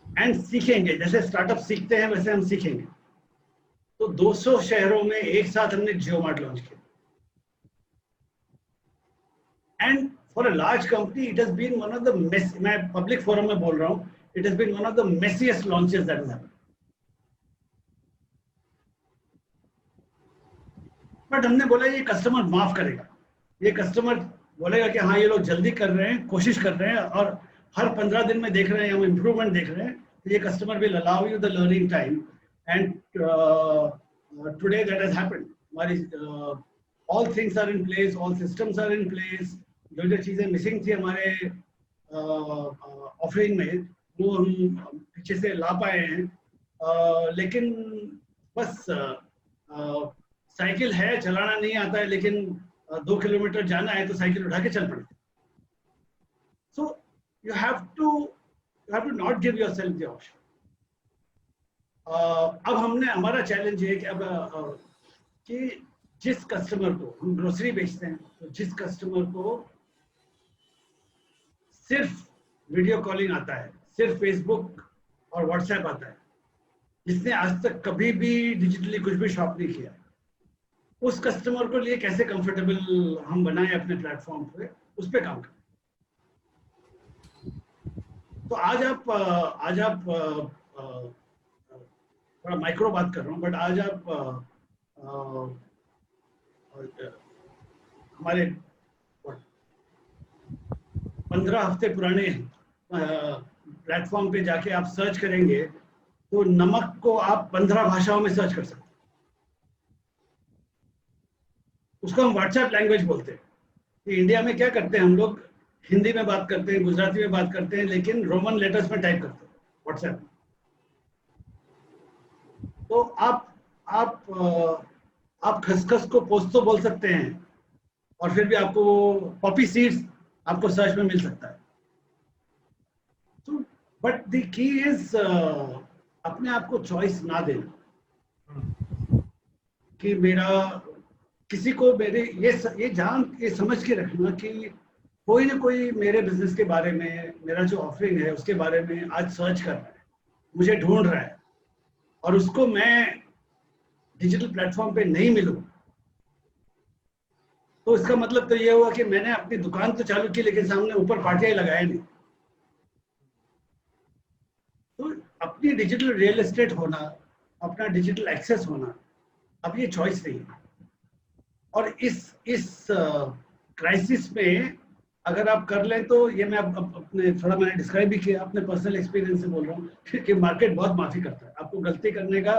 एंड सीखेंगे। जैसे स्टार्टअप सीखते हैं वैसे हम सीखेंगे। तो 200 शहरों में एक साथ हमने जियो मार्ट लॉन्च किया। And for a large company it has been one of the मैं पब्लिक फोरम में बोल रहा हूँ, it has been one of the messiest launches that has happened. But हमने बोला ये कस्टमर माफ करेगा, ये कस्टमर बोलेगा कि हाँ ये लोग जल्दी कर रहे हैं, कोशिश कर रहे हैं और हर 15 दिन में देख रहे हैं, हम इम्प्रूवमेंट देख रहे हैं, तो ये customer will allow you the learning time. And today that has happened. हमारी all things are in place, all systems are in place. जो जो चीज़ें मिसिंग थी हमारे ऑफरिंग में वो हम पीछे से ला पाए हैं. लेकिन बस साइकिल है, चलाना नहीं आता है, लेकिन 2 किलोमीटर जाना है तो साइकिल उठा के चल पड़ते. So you have to not give yourself the option. अब हमारा चैलेंज है कि अब कि जिस कस्टमर को हम ग्रोसरी बेचते हैं, तो जिस कस्टमर को सिर्फ वीडियो कॉलिंग आता है, सिर्फ फेसबुक और व्हाट्सएप आता है, जिसने आज तक कभी भी डिजिटली कुछ भी शॉप नहीं किया, उस कस्टमर को लिए कैसे कंफर्टेबल हम बनाएं अपने प्लेटफॉर्म पे, उस पे काम करें. तो आज आप थोड़ा माइक्रो बात कर रहा हूँ, बट आज आप हमारे 15 हफ्ते पुराने प्लेटफॉर्म पे जाके आप सर्च करेंगे तो नमक को आप 15 भाषाओं में सर्च कर सकते हैं. उसको हम व्हाट्सएप लैंग्वेज बोलते हैं. कि इंडिया में क्या करते हैं हम लोग, हिंदी में बात करते हैं, गुजराती में बात करते हैं, लेकिन रोमन लेटर्स में टाइप करते हैं व्हाट्सएप में. तो आप खसखस को पोस्तो बोल सकते हैं और फिर भी आपको पॉपी सीड्स आपको सर्च में मिल सकता है. तो बट द की इज अपने आप को चॉइस ना देना कि मेरा किसी को मेरे ये समझ के रखना कि कोई ना कोई मेरे बिजनेस के बारे में, मेरा जो ऑफरिंग है उसके बारे में आज सर्च कर रहा है, मुझे ढूंढ रहा है, और उसको मैं डिजिटल प्लेटफॉर्म पे नहीं मिलूं, तो इसका मतलब तो ये हुआ कि मैंने अपनी दुकान तो चालू की लेकिन सामने ऊपर पाटियां लगाया नहीं. तो अपनी डिजिटल रियल एस्टेट होना, अपना डिजिटल एक्सेस होना, अब ये चॉइस नहीं है. और इस क्राइसिस में अगर आप कर लें तो ये मैं अपने थोड़ा मैंने डिस्क्राइब भी किया, अपने पर्सनल एक्सपीरियंस से बोल रहा हूँ कि मार्केट बहुत माफी करता है आपको गलती करने का,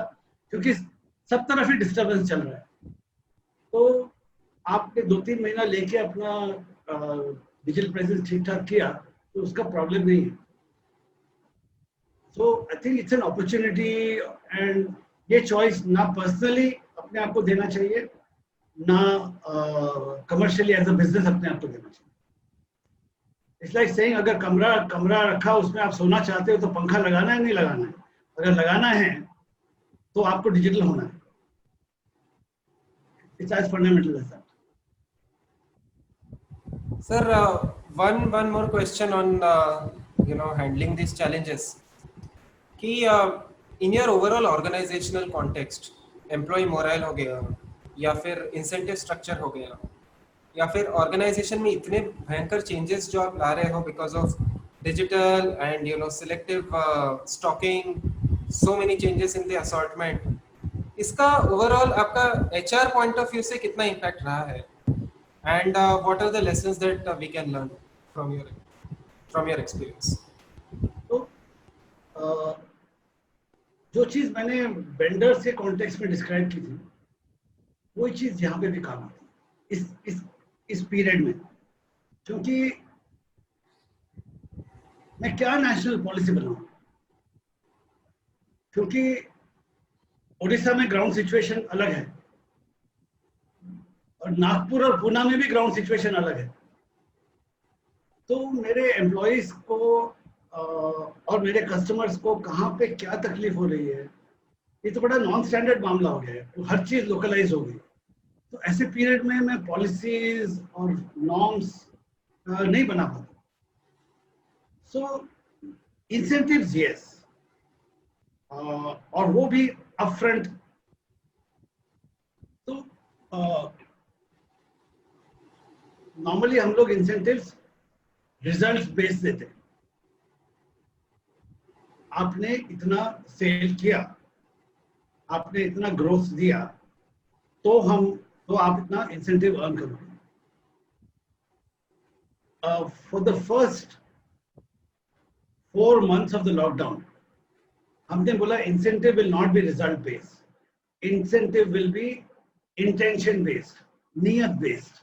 क्योंकि सब तरफ ही डिस्टर्बेंस चल रहा है. तो आपने 2-3 महीना लेके अपना डिजिटल प्रेजेंस ठीक ठाक किया तो उसका प्रॉब्लम नहीं है. So I think it's an opportunity, and ये चॉइस ना पर्सनली अपने आप को देना चाहिए, ना कमर्शियली एज अ बिजनेस अपने आप को देना चाहिए. इट्स लाइक सेइंग अगर कमरा रखा, उसमें आप सोना चाहते हो तो पंखा लगाना है नहीं लगाना है. अगर लगाना है तो आपको डिजिटल होना है. It's as fundamental as that. Sir, one more question on handling these challenges. कि in your overall organizational context, employee morale हो गया, या फिर incentive structure हो गया, या फिर organization में इतने भयंकर changes जो आप ला रहे हो because of digital and selective stocking, so many changes in the assortment, इसका overall आपका HR point of view से कितना impact रहा है? And what are the lessons that we can learn from your experience? तो जो चीज मैंने वेंडर से कॉन्टेक्स्ट में डिस्क्राइब की थी, वही चीज यहाँ पे भी काम आती है इस पीरियड में. क्योंकि मैं क्या नेशनल पॉलिसी बनाऊं, क्योंकि उड़ीसा में ग्राउंड सिचुएशन अलग है और नागपुर और पुणे में भी ग्राउंड सिचुएशन अलग है. तो मेरे एम्प्लॉइज को और मेरे कस्टमर्स को कहाँ पे क्या तकलीफ हो रही है, ये तो बड़ा नॉन स्टैंडर्ड मामला हो गया है. तो हर चीज लोकलाइज हो गई. तो ऐसे पीरियड में मैं पॉलिसीज और नॉर्म्स नहीं बना पाता. सो इंसेंटिव्स यस, और वो भी अपफ्रंट. तो नॉर्मली हम लोग इंसेंटिव्स रिजल्ट बेस्ड देते हैं। आपने इतना सेल किया, आपने इतना ग्रोथ दिया, तो आप इतना इंसेंटिव अर्न करोगे। For the first 4 months of the lockdown, हमने बोला incentive will not be result based, incentive will be intention based, नियत बेस्ड।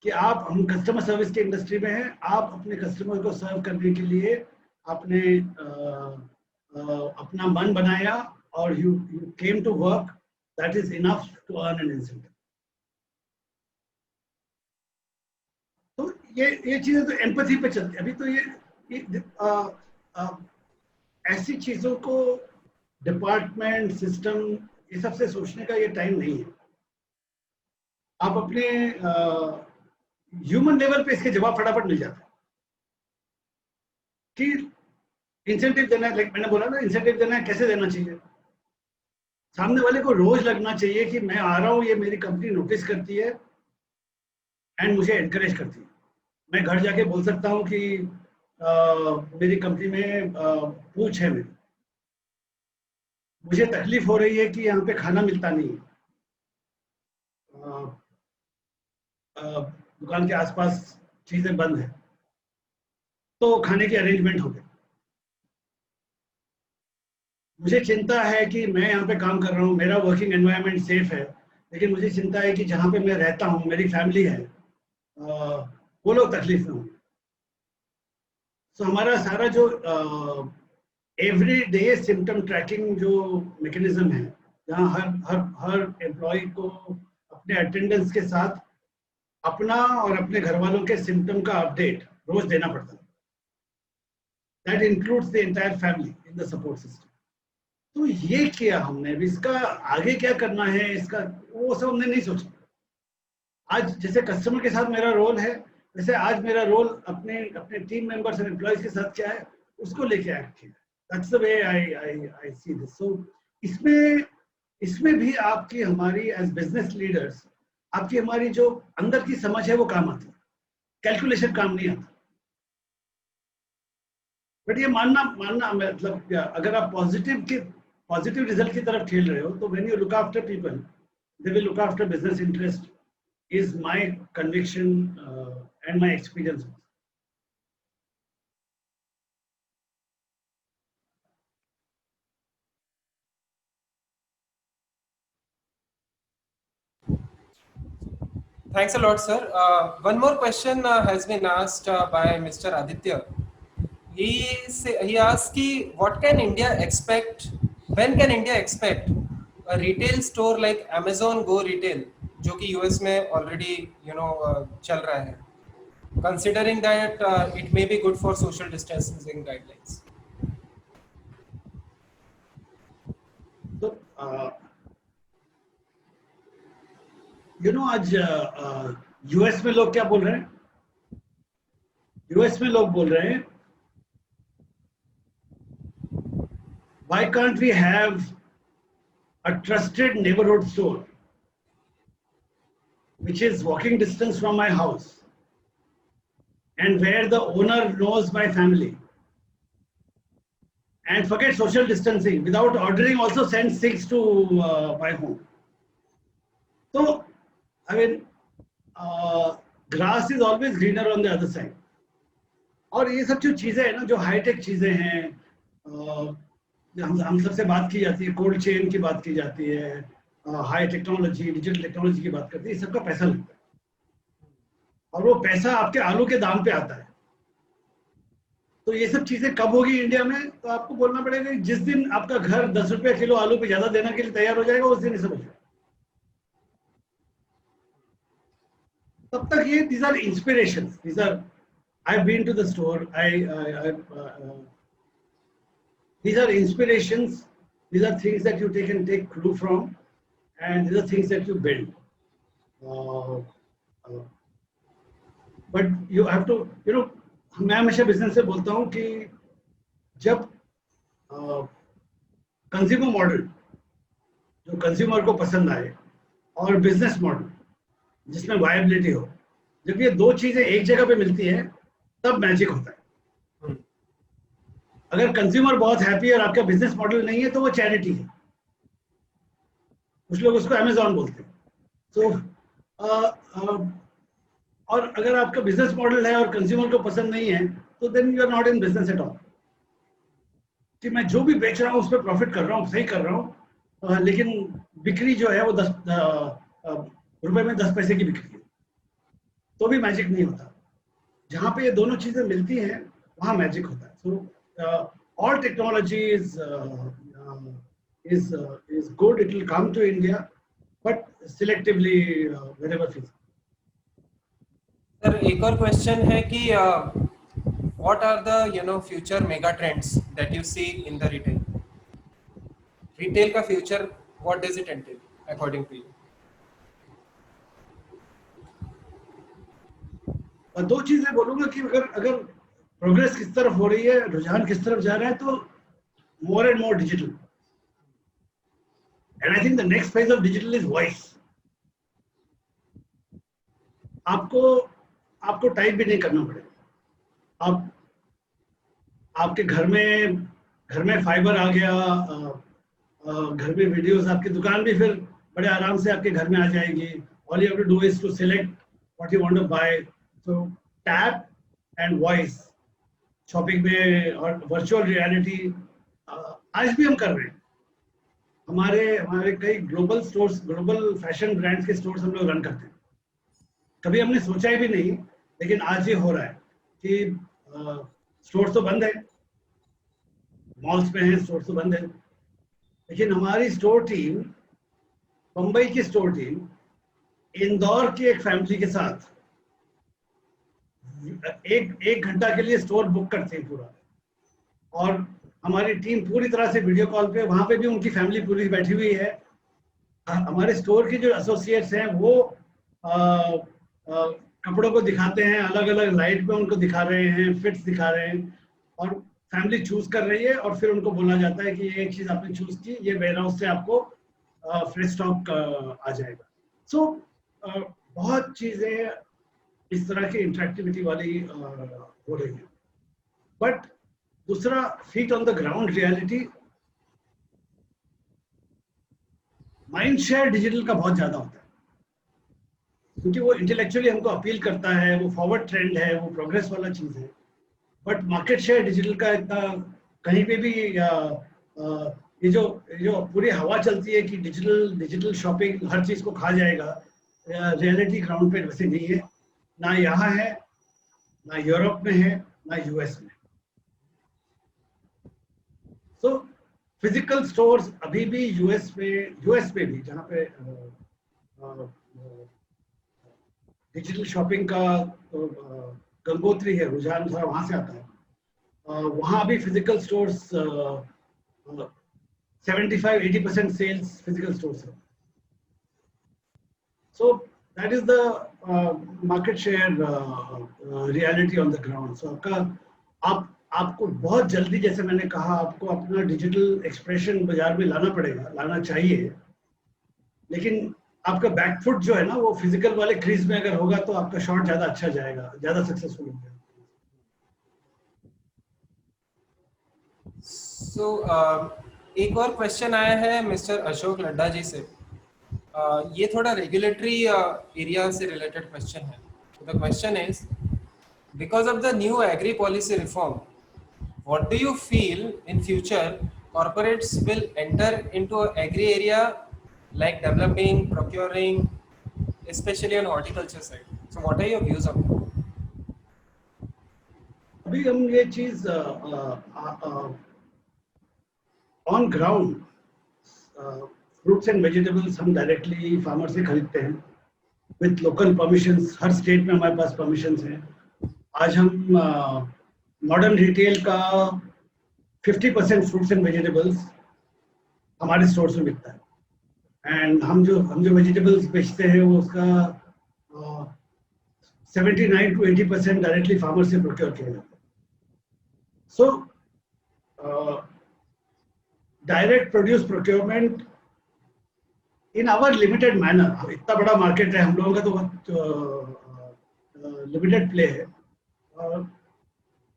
कि आप, हम कस्टमर सर्विस के इंडस्ट्री में हैं, आप अपने कस्टमर को सर्व करने के लिए आपने अपना मन बनाया और you came to work, that is enough to earn an incentive. तो ये चीजें तो एम्पैथी पे चलती है। अभी तो ऐसी चीजों को डिपार्टमेंट, सिस्टम, ये सबसे सोचने का ये टाइम नहीं है। आप अपने ह्यूमन लेवल पे इसके जवाब फटाफट मिल जाता है कि इंसेंटिव देना है, लाइक मैंने बोला ना, इंसेंटिव देना है, कैसे देना चाहिए। सामने वाले को रोज लगना चाहिए कि मैं आ रहा हूँ, ये मेरी कंपनी नोटिस करती है एंड मुझे एनकरेज करती है। मैं घर जाके बोल सकता हूँ कि मेरी कंपनी में पूछ है मेरी, मुझे तकलीफ हो रही है कि यहाँ पे खाना मिलता नहीं है, दुकान के आसपास चीजें बंद है, तो खाने के अरेंजमेंट हो गए। मुझे चिंता है कि मैं यहाँ पे काम कर रहा हूँ, मेरा वर्किंग एनवायरनमेंट सेफ है, लेकिन मुझे चिंता है कि जहाँ पे मैं रहता हूँ, मेरी फैमिली है, वो लोग तकलीफ में होंगे। तो हमारा सारा जो एवरी डे सिम्टम ट्रैकिंग जो मैकेनिज्म है, जहाँ हर एम्प्लॉय को अपने अटेंडेंस के साथ अपना और अपने घर वालों के सिम्टम का अपडेट रोज देना पड़ता है। That includes the entire family in the support system. तो ये किया हमने। अभी इसका आगे क्या करना है, इसका वो सब हमने नहीं सोचा। आज जैसे कस्टमर के साथ मेरा रोल है, वैसे आज मेरा रोल अपने टीम मेंबर्स और एम्प्लॉयज के साथ क्या है, उसको लेके एक्ट किया। That's the way I see this. So इसमें भी आपकी, हमारी एज बिजनेस लीडर्स, आपकी हमारी जो अंदर की समझ है वो काम आती है, कैलकुलेशन काम नहीं आता। बट ये मानना मतलब अगर आप पॉजिटिव रिजल्ट की तरफ खेल रहे हो, तो when you look after people, they will look after business interest, is my conviction and my experience. Thanks a lot, sir. One more question has been asked by Mr. Aditya. He asked, what can India expect? When can India expect a retail store like Amazon Go Retail, जो कि US में already चल रहा है, considering that it may be good for social distancing guidelines? तो आज US में लोग क्या बोल रहे हैं? यूएस में लोग बोल रहे हैं, why can't we have a trusted neighborhood store which is walking distance from my house and where the owner knows my family, and forget social distancing, without ordering also send things to my home. So I mean, grass is always greener on the other side. और ये सब जो चीजें हैं ना, जो hi tech चीजें हैं, हम सबसे बात की जाती है, कोल्ड चेन की बात की जाती है, हाई टेक्नोलॉजी, डिजिटल टेक्नोलॉजी की बात करते हैं, ये सबका पैसा लगता है, और वो पैसा आपके आलू के दाम पे आता है। तो ये सब चीजें कब होगी इंडिया में? तो आपको बोलना पड़ेगा, जिस दिन आपका घर 10 रुपये किलो आलू पे ज्यादा देने के लिए तैयार हो जाएगा, उस दिन ये सब हो जाएगा। तब तक ये, these are inspirations. These are, I've been to the store. These are inspirations. These are things that you take clue from, and these are things that you build. But you have to, मैं हमेशा business से बोलता हूँ कि जब consumer model जो consumer को पसंद आए और बिजनेस मॉडल जिसमें वायबिलिटी हो, जब ये दो चीजें एक जगह पे मिलती है तब मैजिक होता है। अगर कंज्यूमर बहुत हैप्पी है और आपका बिजनेस मॉडल नहीं है तो वो चैरिटी है, कुछ लोग उसको अमेजोन बोलते हैं। तो और अगर आपका बिजनेस मॉडल है और कंज्यूमर को पसंद नहीं है तो then you are not in business at all. कि मैं जो भी बेच रहा हूँ उस पर प्रॉफिट कर रहा हूँ, सही कर रहा हूँ, लेकिन बिक्री जो है वो 10 रुपए में 10 पैसे की बिक्री है, तो भी मैजिक नहीं होता। जहाँ पे ये दोनों चीजें मिलती हैं वहाँ मैजिक होता है। So all technology is good, it will come to India but selectively wherever feasible. Sir एक और क्वेश्चन है कि what are the future mega trends that you see in the retail का future, what does it entail according to you? दो चीजें बोलूंगा कि अगर प्रोग्रेस किस तरफ हो रही है, रुझान किस तरफ जा रहा है, तो more and more digital. And I think the next phase of digital is voice. आपको टाइप भी नहीं करना पड़ेगा। आपके घर में फाइबर आ गया, घर में वीडियोस, आपकी दुकान भी फिर बड़े आराम से आपके घर में आ जाएगी। All you have to do is to select what you want to buy. So tap and voice shopping में, और वर्चुअल रियलिटी आज भी हम कर रहे हैं। हमारे कई global stores, global fashion brands के स्टोर्स हम लोग रन करते हैं। कभी हमने सोचा ही भी नहीं, लेकिन आज ये हो रहा है कि स्टोर्स तो बंद है, मॉल्स में हैं, स्टोर्स तो बंद है, लेकिन हमारी स्टोर टीम, मुंबई की स्टोर टीम, इंदौर की एक फैमिली के साथ एक घंटा के लिए स्टोर बुक करते हैं पूरा, और हमारी टीम पूरी तरह से वीडियो कॉल पे, वहां पे भी उनकी फैमिली पूरी बैठी हुई है। हमारे स्टोर के जो एसोसिएट्स हैं वो कपड़ों को दिखाते हैं, अलग अलग लाइट में उनको दिखा रहे हैं, फिट्स दिखा रहे हैं, और फैमिली चूज कर रही है, और फिर उनको बोला जाता है कि ये एक चीज आपने चूज की, ये वेयर हाउस से आपको फ्रेश स्टॉक आ जाएगा। सो बहुत चीजें इस तरह की इंटरेक्टिविटी वाली हो रही है। बट दूसरा, feet on the ground reality, mind share digital का बहुत ज्यादा होता है, क्योंकि वो इंटेलेक्चुअली हमको अपील करता है, वो फॉरवर्ड ट्रेंड है, वो प्रोग्रेस वाला चीज है। बट मार्केट शेयर डिजिटल का इतना कहीं पे भी ये जो पूरी हवा चलती है कि डिजिटल शॉपिंग हर चीज को खा जाएगा, रियलिटी ग्राउंड पे वैसे नहीं है। ना यहाँ है, ना यूरोप में है, ना यूएस में। सो फिजिकल स्टोर्स अभी भी यूएस में भी, जहाँ पे डिजिटल शॉपिंग का गंगोत्री है, रुझान थोड़ा वहां से आता है। वहां भी physical stores 75-80% sales physical stores है। So that is the market share reality on the ground. So आपको बहुत जल्दी, जैसे मैंने कहा, आपको अपना डिजिटल एक्सप्रेशन बाजार में लाना चाहिए, लेकिन आपका बैकफुट जो है ना, वो फिजिकल वाले क्रीज में अगर होगा तो आपका शॉट ज्यादा अच्छा जाएगा, ज्यादा सक्सेसफुल होगा। एक और क्वेश्चन आया है मिस्टर अशोक लड्डा जी से। ये थोड़ा रेगुलेटरी एरिया से रिलेटेड क्वेश्चन है। The question is, because of the new agri policy reform, what do you feel in future corporates will enter into agri area, like developing, procuring, especially on horticulture side? So what are your views on that? अभी हम ये चीज on ground, fruits and vegetables हम directly farmer से खरीदते हैं with local permissions. Her state में हमारे पास परमिशंस हैं। आज हम मॉडर्न रिटेल का 50% फ्रूट्स एंड वेजिटेबल्स हमारे स्टोर्स में बिकता है। एंड हम जो वेजिटेबल्स बेचते हैं वो उसका 79 to 80% डायरेक्टली फार्मर से प्रोक्योर किया जाता है। So direct produce procurement in our limited manner. इतना बड़ा मार्केट है हम लोगों का, तो लिमिटेड प्ले है,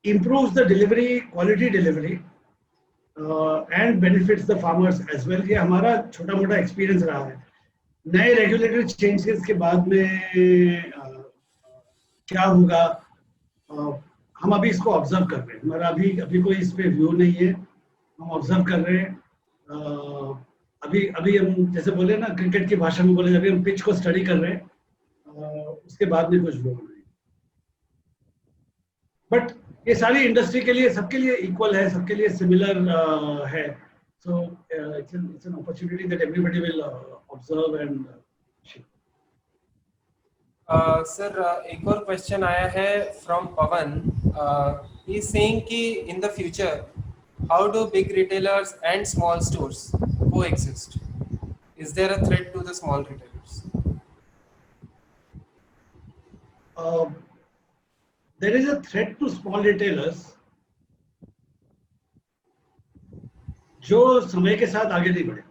improves the delivery, quality delivery, and benefits the farmers as well. ये हमारा छोटा मोटा एक्सपीरियंस रहा है. नए रेगुलेटरी चेंजेस के बाद में क्या होगा, हम अभी इसको ऑब्जर्व कर रहे हैं. हमारा अभी कोई इस पे व्यू नहीं है, हम ऑब्जर्व कर रहे हैं. अभी हम जैसे बोले ना, क्रिकेट की भाषा में बोले, अभी हम पिच को स्टडी कर रहे हैं, उसके बाद में कुछ व्यू नहीं. बट ये सारी इंडस्ट्री के लिए, सबके लिए इक्वल है, सबके लिए सिमिलर है. So it's an opportunity that everybody will observe and. Sir एक और क्वेश्चन आया है from Pavan. He is saying कि in the future how do big retailers and small stores coexist? Is there a threat to the small retailers? There is a threat to small retailers जो समय के साथ आगे नहीं बढ़े.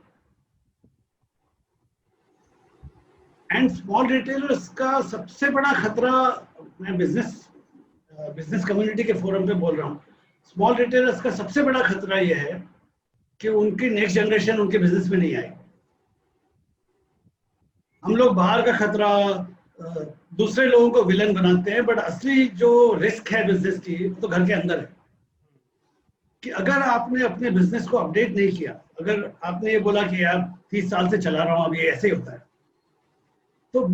एंड स्मॉल रिटेलर्स का सबसे बड़ा खतरा, मैं बिजनेस कम्युनिटी के फोरम पे बोल रहा हूँ, स्मॉल रिटेलर्स का सबसे बड़ा खतरा यह है कि उनकी नेक्स्ट जनरेशन उनके बिजनेस में नहीं आएगी. हम लोग बाहर का खतरा, दूसरे लोगों को विलन बनाते हैं, बट असली जो रिस्क है बिजनेस की, तो घर के अंदर है. कि अगर आपने अपने बिजनेस को अपडेट नहीं किया, अगर आपने ये बोला कि यार 30 साल से चला रहा हूं, अब ये ऐसे ही होता है, तो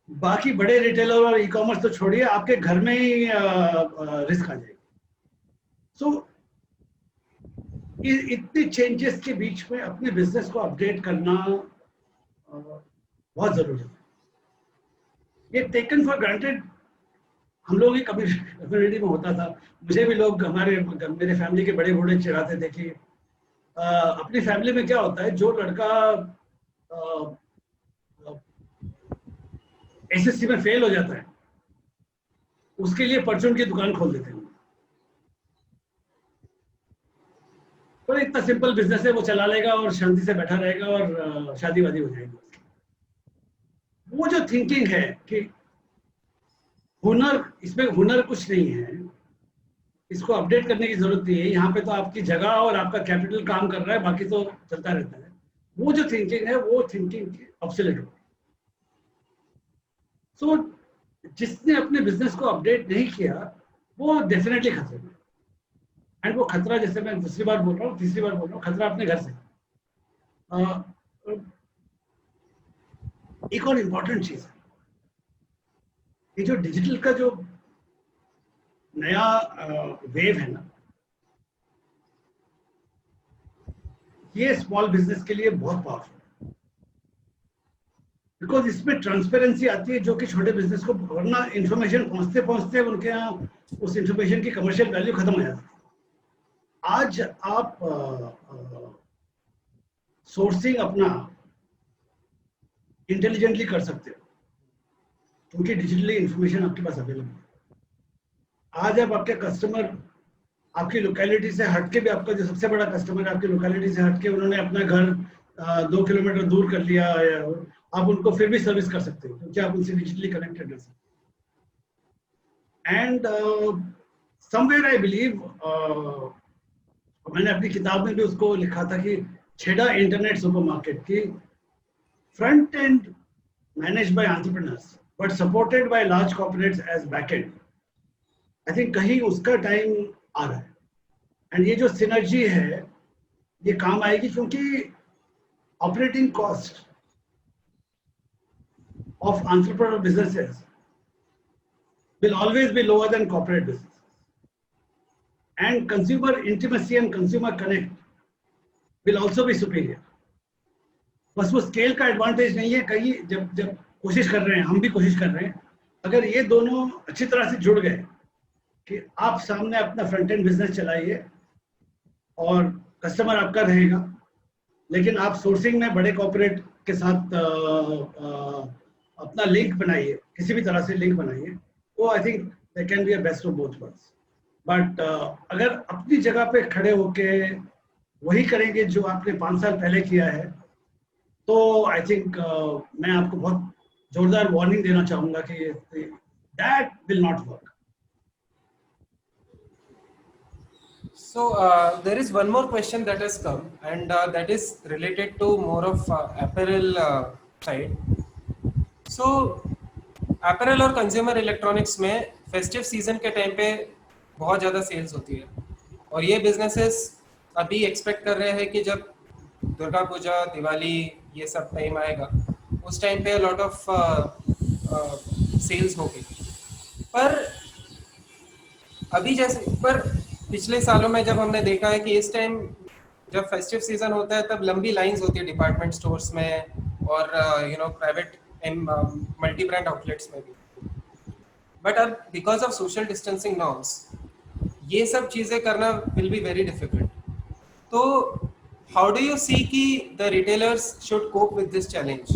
बाकी बड़े रिटेलर और ई कॉमर्स तो छोड़िए, आपके घर में ही रिस्क आ जाएगा. सो इतने चेंजेस के बीच में अपने बिजनेस को अपडेट करना बहुत जरूरी है. ये टेकन फॉर ग्रांटेड हम लोग ही कम्युनिटी में होता था. मुझे भी लोग, मेरे फैमिली के बड़े बूढ़े चिढ़ाते थे कि अपनी फैमिली में क्या होता है, जो लड़का एसएससी में फेल हो जाता है, उसके लिए परचून की दुकान खोल देते हैं. तो इतना सिंपल बिजनेस है, वो चला लेगा और शांति से बैठा रहेगा और शादी वादी हो जाएगी. वो जो थिंकिंग है कि हुनर, इसमें हुनर कुछ नहीं है, इसको अपडेट करने की जरूरत नहीं है, यहाँ पे तो आपकी जगह और आपका कैपिटल काम कर रहा है, बाकी तो चलता रहता है. वो जो थिंकिंग है, वो थिंकिंग ऑब्सोलेट हो. सो जिसने अपने बिजनेस को अपडेट नहीं किया, वो डेफिनेटली खतरे में. एंड वो खतरा, जैसे मैं दूसरी बार बोल रहा हूँ, तीसरी बार बोल रहा हूँ, खतरा अपने घर से. एक और इम्पॉर्टेंट चीज है, ये जो डिजिटल का जो नया वेव है ना, ये स्मॉल बिजनेस के लिए बहुत पावरफुल है. बिकॉज इसमें ट्रांसपेरेंसी आती है, जो कि छोटे बिजनेस को, वरना इंफॉर्मेशन पहुंचते पहुंचते उनके यहाँ उस इंफॉर्मेशन की कमर्शियल वैल्यू खत्म हो जाती है. आज आप सोर्सिंग अपना इंटेलिजेंटली कर सकते हो, क्योंकि डिजिटली इंफॉर्मेशन आपके पास अवेलेबल है. आज आप आपके कस्टमर, आपकी लोकेलिटी से हटके भी, आपका जो सबसे बड़ा कस्टमर है आपकी लोकेलिटी से हटके, उन्होंने अपना घर 2 किलोमीटर दूर कर लिया, आप उनको फिर भी सर्विस कर सकते हो, क्योंकि आप उनसे डिजिटली कनेक्टेड रह सकते हो. एंड समवेयर आई बिलीव, मैंने अपनी किताब में भी उसको लिखा था कि छेड़ा इंटरनेट सुपरमार्केट की front end managed by entrepreneurs but supported by large corporates as back end. I think कहीं उसका टाइम आ रहा है. एंड ये जो सिनर्जी है, ये काम आएगी, क्योंकि operating cost of entrepreneur businesses will always be lower than corporate businesses. And consumer intimacy and consumer connect will also be superior. बस वो स्केल का एडवांटेज नहीं है. कहीं जब कोशिश कर रहे हैं, हम भी कोशिश कर रहे हैं, अगर ये दोनों अच्छी तरह से जुड़ गए कि आप सामने अपना फ्रंट एंड बिजनेस चलाइए और कस्टमर आपका रहेगा, लेकिन आप सोर्सिंग में बड़े कॉर्पोरेट के साथ अपना लिंक बनाइए, किसी भी तरह से लिंक बनाइए, तो I think they can be a best of both worlds. But अगर अपनी जगह पे खड़े होके वही करेंगे जो आपने 5 साल पहले किया है, तो आई थिंक मैं आपको बहुत जोरदार वार्निंग देना चाहूँगा कि that will not work. So there is one more question that has come, and that is related to more of apparel side. So apparel और consumer electronics में festive season के टाइम पे बहुत ज़्यादा सेल्स होती है, और ये businesses अभी एक्सपेक्ट कर रहे हैं कि जब दुर्गा पूजा, दिवाली, ये सब टाइम आएगा, उस टाइम पे लॉट ऑफ सेल्स होगी. पर अभी जैसे पर पिछले सालों में जब हमने देखा है कि इस टाइम जब फेस्टिव सीजन होता है तब लंबी लाइंस होती है डिपार्टमेंट स्टोर्स में और प्राइवेट मल्टी ब्रांड आउटलेट्स में भी. बट अब because of social distancing norms ये सब चीज़ें करना विल बी वेरी डिफिकल्ट. तो हाउ डू यू सी कि the retailers should cope with this challenge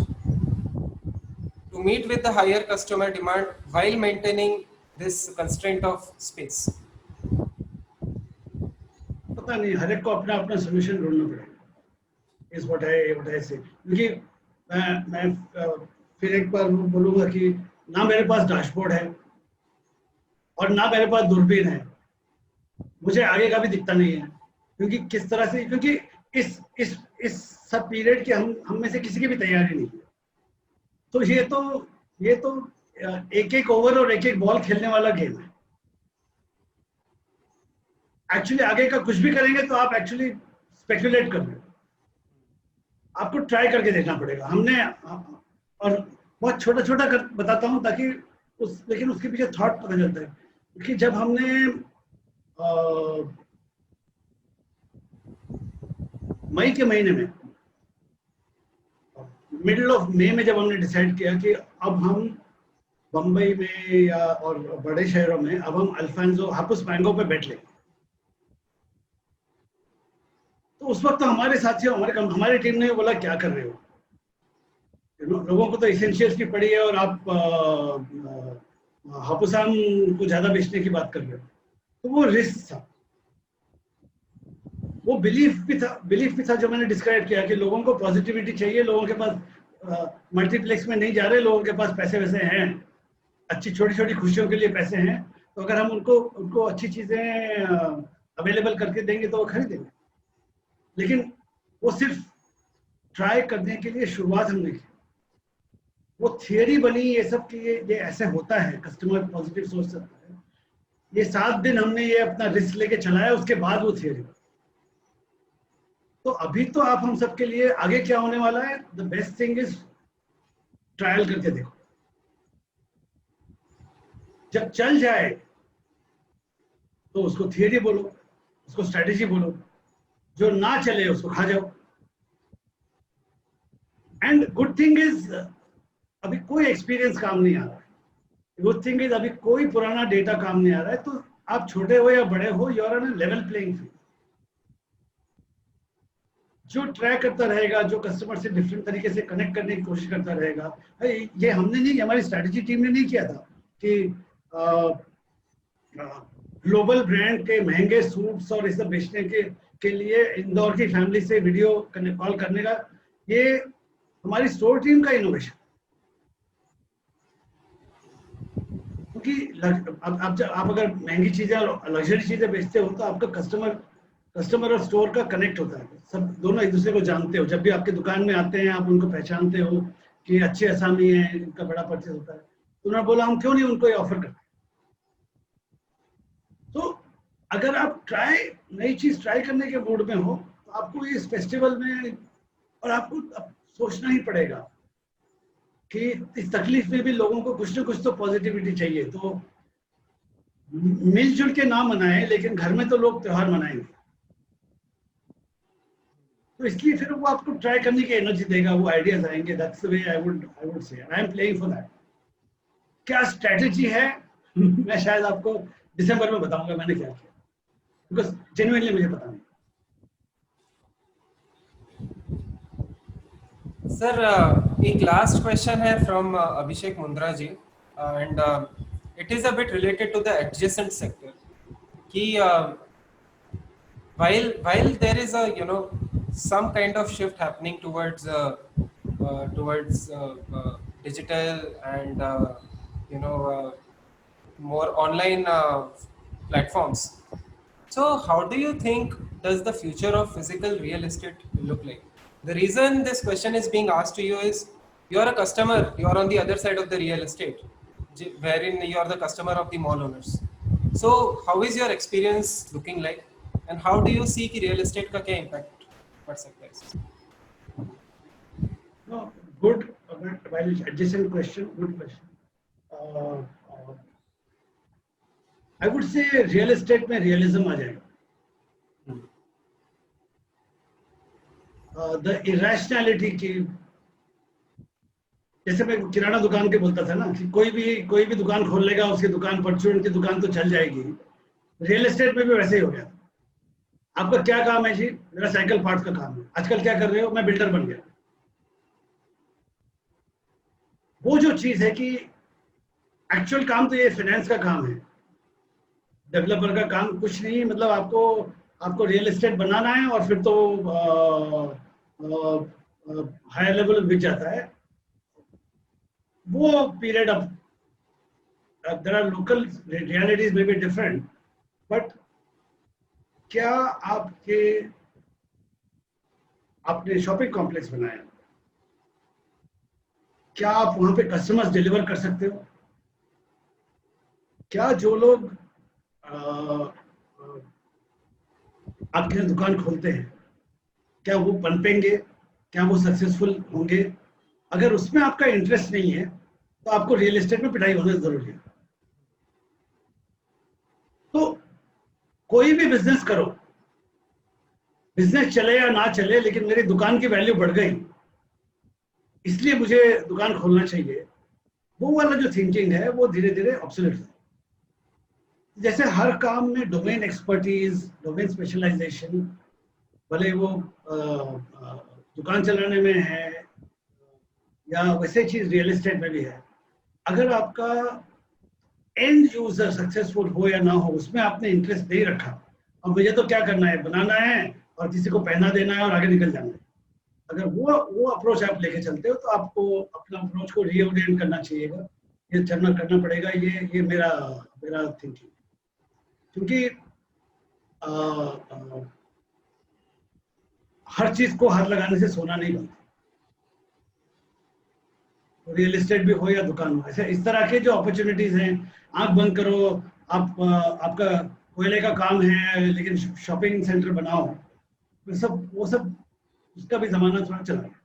to meet with the higher customer demand while maintaining this constraint of space? पता नहीं, हर एक को अपना अपना सोल्यूशन ढूंढना पड़ेगा, इज व्हाट आई से. क्योंकि मैं फिर एक बार बोलूंगा कि ना मेरे पास डैशबोर्ड है और ना मेरे पास दूरबीन है, मुझे आगे का भी दिखता नहीं है. क्योंकि किस तरह से, क्योंकि इस सब पीरियड की हम में से किसी की भी तैयारी नहीं है. तो ये तो एक एक ओवर और एक एक बॉल खेलने वाला गेम है. एक्चुअली आगे का कुछ भी करेंगे तो आप एक्चुअली स्पेकुलेट कर रहे हो. आपको ट्राई करके देखना पड़ेगा. हमने और बहुत छोटा छोटा कर बताता हूँ ताकि लेकिन उसके पीछे थॉट पता चलता है. कि जब हमने मई के महीने में, मिडिल ऑफ मई में जब हमने डिसाइड किया कि अब हम बम्बई में या और बड़े शहरों में अब हम अल्फांसो हापुस मैंगो पे बैठ लेंगे, तो उस वक्त हमारे साथियों हमारी टीम ने बोला क्या कर रहे हो, लोगों को तो एसेंशियल्स की पड़ी है और आप हापुस आम को ज्यादा बेचने की बात कर रहे हो. तो वो रिस्क था, वो बिलीफ भी था जो मैंने डिस्क्राइब किया कि लोगों को पॉजिटिविटी चाहिए. लोगों के पास मल्टीप्लेक्स में नहीं जा रहे, लोगों के पास पैसे वैसे हैं, अच्छी छोटी छोटी खुशियों के लिए पैसे हैं. तो अगर हम उनको अच्छी चीजें अवेलेबल करके देंगे तो वो खरीदेंगे. लेकिन वो सिर्फ ट्राई करने के लिए शुरुआत हमने की. वो थियरी बनी ये सब कि ये ऐसे होता है, कस्टमर पॉजिटिव सोच सकता है. ये 7 दिन हमने ये अपना रिस्क लेके चलाया, उसके बाद वो थियरी. तो अभी तो आप हम सबके लिए आगे क्या होने वाला है, the best thing is trial करके देखो. जब चल जाए तो उसको थियरी बोलो, उसको स्ट्रेटेजी बोलो. जो ना चले उसको खा जाओ. एंड गुड थिंग इज अभी कोई एक्सपीरियंस काम नहीं आ रहा है. गुड थिंग इज अभी कोई पुराना डेटा काम नहीं आ रहा है. तो आप छोटे हो या बड़े हो, you are on a level playing field. जो ट्रैक करता रहेगा, जो कस्टमर से डिफरेंट तरीके से कनेक्ट करने की कोशिश करता रहेगा. ये हमने नहीं, हमारी स्ट्रैटेजी टीम ने नहीं किया था कि ग्लोबल ब्रांड के महंगे सूट्स और इस सब बेचने के लिए इंदौर की फैमिली से वीडियो कॉल करने का. ये हमारी स्टोर टीम का इनोवेशन. क्योंकि आप अगर महंगी चीजें लग्जरी चीजें बेचते हो तो आपका कस्टमर और स्टोर का कनेक्ट होता है. सब दोनों एक दूसरे को जानते हो. जब भी आपके दुकान में आते हैं आप उनको पहचानते हो कि अच्छे असामी है, इनका बड़ा परचेज होता है. तो उन्होंने बोला हम क्यों नहीं उनको ये ऑफर करते. तो अगर आप नई चीज ट्राई करने के मूड में हो तो आपको इस फेस्टिवल में और आपको सोचना ही पड़ेगा कि इस तकलीफ में भी लोगों को कुछ ना कुछ तो पॉजिटिविटी चाहिए. तो मिलजुल के ना मनाएं, लेकिन घर में तो लोग त्योहार मनाएंगे. तो इसलिए फिर वो आपको ट्राई करने की एनर्जी देगा, वो आइडियाज आएंगे. That's the way I would say I am playing for that. क्या स्ट्रेटजी है मैं शायद आपको दिसंबर में बताऊंगा मैंने क्या किया, बिकॉज जेन्युइनली मुझे पता नहीं. सर एक लास्ट क्वेश्चन है from Abhishek Mundra ji, and it is a bit related to the adjacent sector कि while there is a some kind of shift happening towards digital and more online platforms. So how do you think does the future of physical real estate look like? The reason this question is being asked to you is you are a customer, you are on the other side of the real estate, wherein you are the customer of the mall owners. So how is your experience looking like, and how do you see कि real estate का क्या impact पड़ सकता है इससे? No, good, but while adjacent question, good question. I would say real estate में realism आ जाएगा. The irrationality की, जैसे मैं किराना दुकान के बोलता था ना कि कोई भी दुकान खोल लेगा, उसकी दुकान परचून की दुकान तो चल जाएगी. रियल एस्टेट में भी वैसे ही हो गया. आपका क्या काम है जी? मेरा साइकिल पार्ट्स का काम है. आजकल क्या कर रहे हो? मैं बिल्डर बन गया. वो जो चीज है कि एक्चुअल काम तो ये फाइनेंस का काम है, डेवलपर का काम कुछ नहीं. मतलब आपको रियल एस्टेट बनाना है और फिर तो हायर लेवल बिक जाता है. वो period of there are local realities may be different, but क्या आपने शॉपिंग कॉम्प्लेक्स बनाया, क्या आप वहां पे कस्टमर्स डिलीवर कर सकते हो? क्या जो लोग आपके यहाँ दुकान खोलते हैं, क्या वो पनपेंगे? क्या वो सक्सेसफुल होंगे? अगर उसमें आपका इंटरेस्ट नहीं है तो आपको रियल एस्टेट में पिटाई होना जरूरी है. तो कोई भी बिजनेस करो, बिजनेस चले या ना चले, लेकिन मेरी दुकान की वैल्यू बढ़ गई इसलिए मुझे दुकान खोलना चाहिए, वो वाला जो थिंकिंग है वो धीरे धीरे ऑब्सोलेट है. जैसे हर काम में डोमेन एक्सपर्टीज, डोमेन स्पेशलाइजेशन, भले वो दुकान चलाने में है या वैसे चीज रियल एस्टेट में भी है. अगर आपका एंड यूजर सक्सेसफुल हो या ना हो, उसमें आपने इंटरेस्ट नहीं रखा और मुझे तो क्या करना है, बनाना है और किसी को पहना देना है और आगे निकल जाना है, अगर वो अप्रोच आप लेके चलते हो तो आपको अपना अप्रोच को रीओरिएंट करना चाहिएगा. ये करना पड़ेगा. ये मेरा थिंकिंग. क्योंकि हर चीज को हाथ लगाने से सोना नहीं बनता. रियल एस्टेट भी हो या दुकान हो, ऐसे इस तरह के जो अपॉर्चुनिटीज हैं, आंख बंद करो, आपका कोयले का काम है लेकिन शॉपिंग सेंटर बनाओ, वो सब उसका भी जमाना थोड़ा चला गया.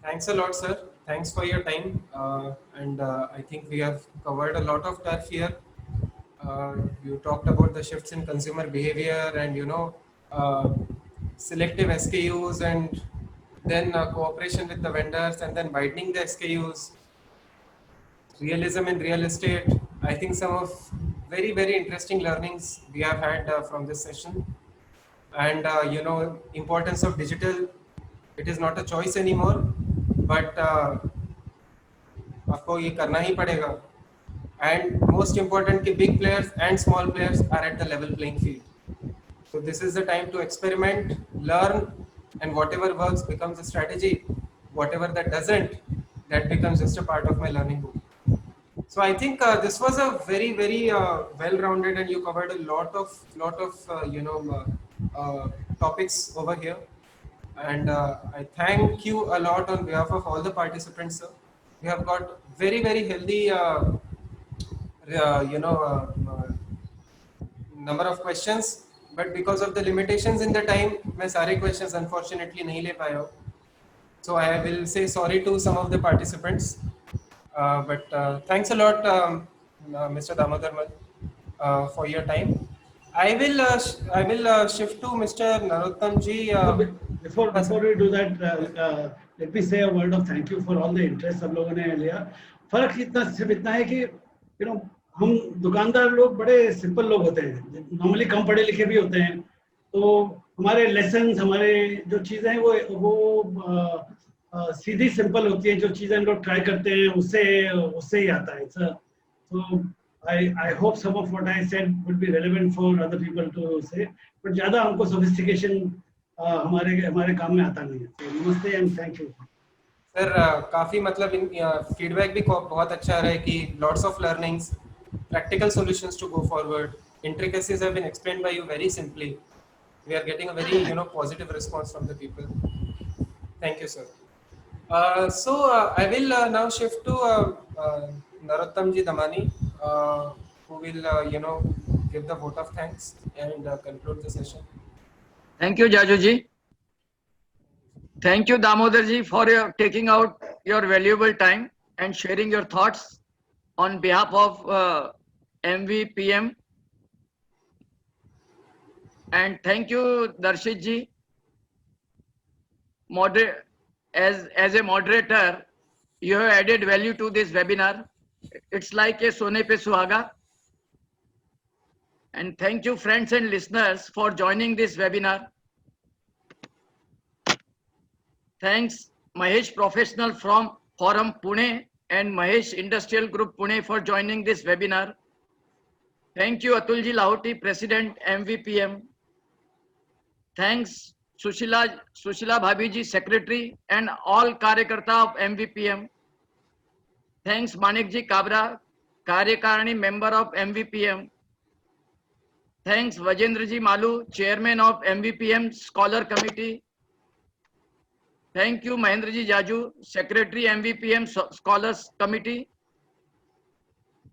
Thanks a lot, sir. Thanks for your time. And I think we have covered a lot of turf here. You talked about the shifts in consumer behavior and, selective SKUs, and then cooperation with the vendors, and then widening the SKUs. Realism in real estate. I think some of very, very interesting learnings we have had from this session. And, importance of digital. It is not a choice anymore, but आपको ये करना ही पड़ेगा. And most important कि big players and small players are at the level playing field. So this is the time to experiment, learn, and whatever works becomes a strategy. Whatever that doesn't, that becomes just a part of my learning book. So I think this was a very, very well-rounded, and you covered a lot of topics over here. And I thank you a lot on behalf of all the participants, sir. We have got very, very healthy, number of questions, but because of the limitations in the time, मैं सारे questions unfortunately नहीं ले पाया हूँ. So I will say sorry to some of the participants. But thanks a lot, Mr. Damodarmal, for your time. I will shift to Mr. Narottam ji. Before we do that, let me say a word of thank you for all the interest सब लोगों ने लिया. फर्क सिर्फ इतना है कि हम दुकानदार लोग बड़े सिंपल लोग होते हैं, नॉर्मली कम पढ़े लिखे भी होते हैं, तो हमारे लेसन्स, हमारे जो चीज़ें हैं वो सीधी सिंपल होती है. जो चीज़ें हम लोग ट्राई करते हैं उससे ही आता है. So I hope some of what I said would be relevant for other people to say, but ज़्यादा हमको sophistication हमारे काम में आता नहीं है. Namaste and thank you. Sir काफ़ी मतलब इन फीडबैक भी बहुत अच्छा रहा है कि lots of learnings, practical solutions to go forward. Intricacies have been explained by you very simply. We are getting a very positive response from the people. Thank you, sir. I will now shift to Narottam ji Damani, who will give the vote of thanks and conclude the session. Thank you, Jaju ji. Thank you, Damodar ji, for your taking out your valuable time and sharing your thoughts on behalf of MVPM. And thank you, Darshit ji, as a moderator, you have added value to this webinar. It's like a Sone Pe Suhaga. And thank you, friends and listeners, for joining this webinar. Thanks, Mahesh Professional from Forum Pune and Mahesh Industrial Group Pune for joining this webinar. Thank you, Atulji Lahoti, President, MVPM. Thanks, Sushila Bhabiji, Secretary, and all Karyakarta of MVPM. Thanks, Manikji Kabra, Karyakarani member of MVPM. Thanks, Vajendraji Malu, Chairman of MVPM Scholar Committee. Thank you, Mahendraji Jaju, Secretary MVPM Scholars Committee.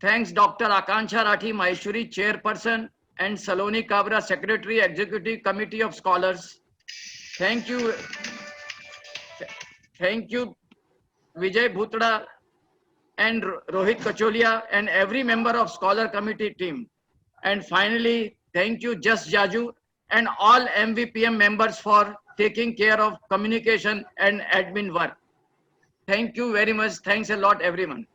Thanks, Dr. Akansha Rathi Maheshwari, Chairperson, and Saloni Kabra, Secretary, Executive Committee of Scholars. Thank you, Vijay Bhutra and Rohit Kacholia and every member of Scholar Committee team. And finally, thank you, Just Jaju, and all MVPM members for taking care of communication and admin work. Thank you very much. Thanks a lot, everyone.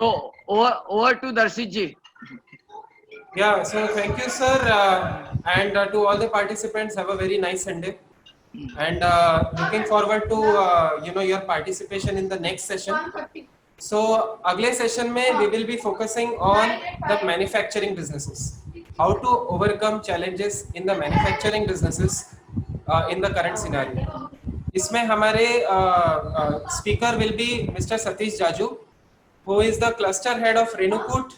So over to Darshit ji. Yeah, so thank you, sir, and to all the participants, have a very nice Sunday. And looking forward to your participation in the next session. So अगले session में we will be focusing on the manufacturing businesses, how to overcome challenges in the manufacturing businesses in the current scenario. इसमें हमारे speaker will be Mr. Satish Jaju, who is the cluster head of Renukut,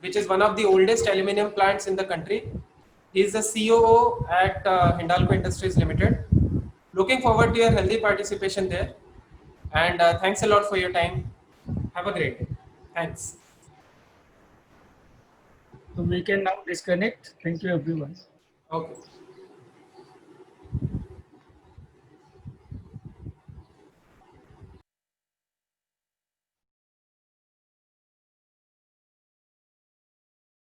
which is one of the oldest aluminum plants in the country. He is the COO at Hindalco Industries Limited. Looking forward to your healthy participation there. And thanks a lot for your time. Have a great day. Thanks. So we can now disconnect. Thank you, everyone. Okay.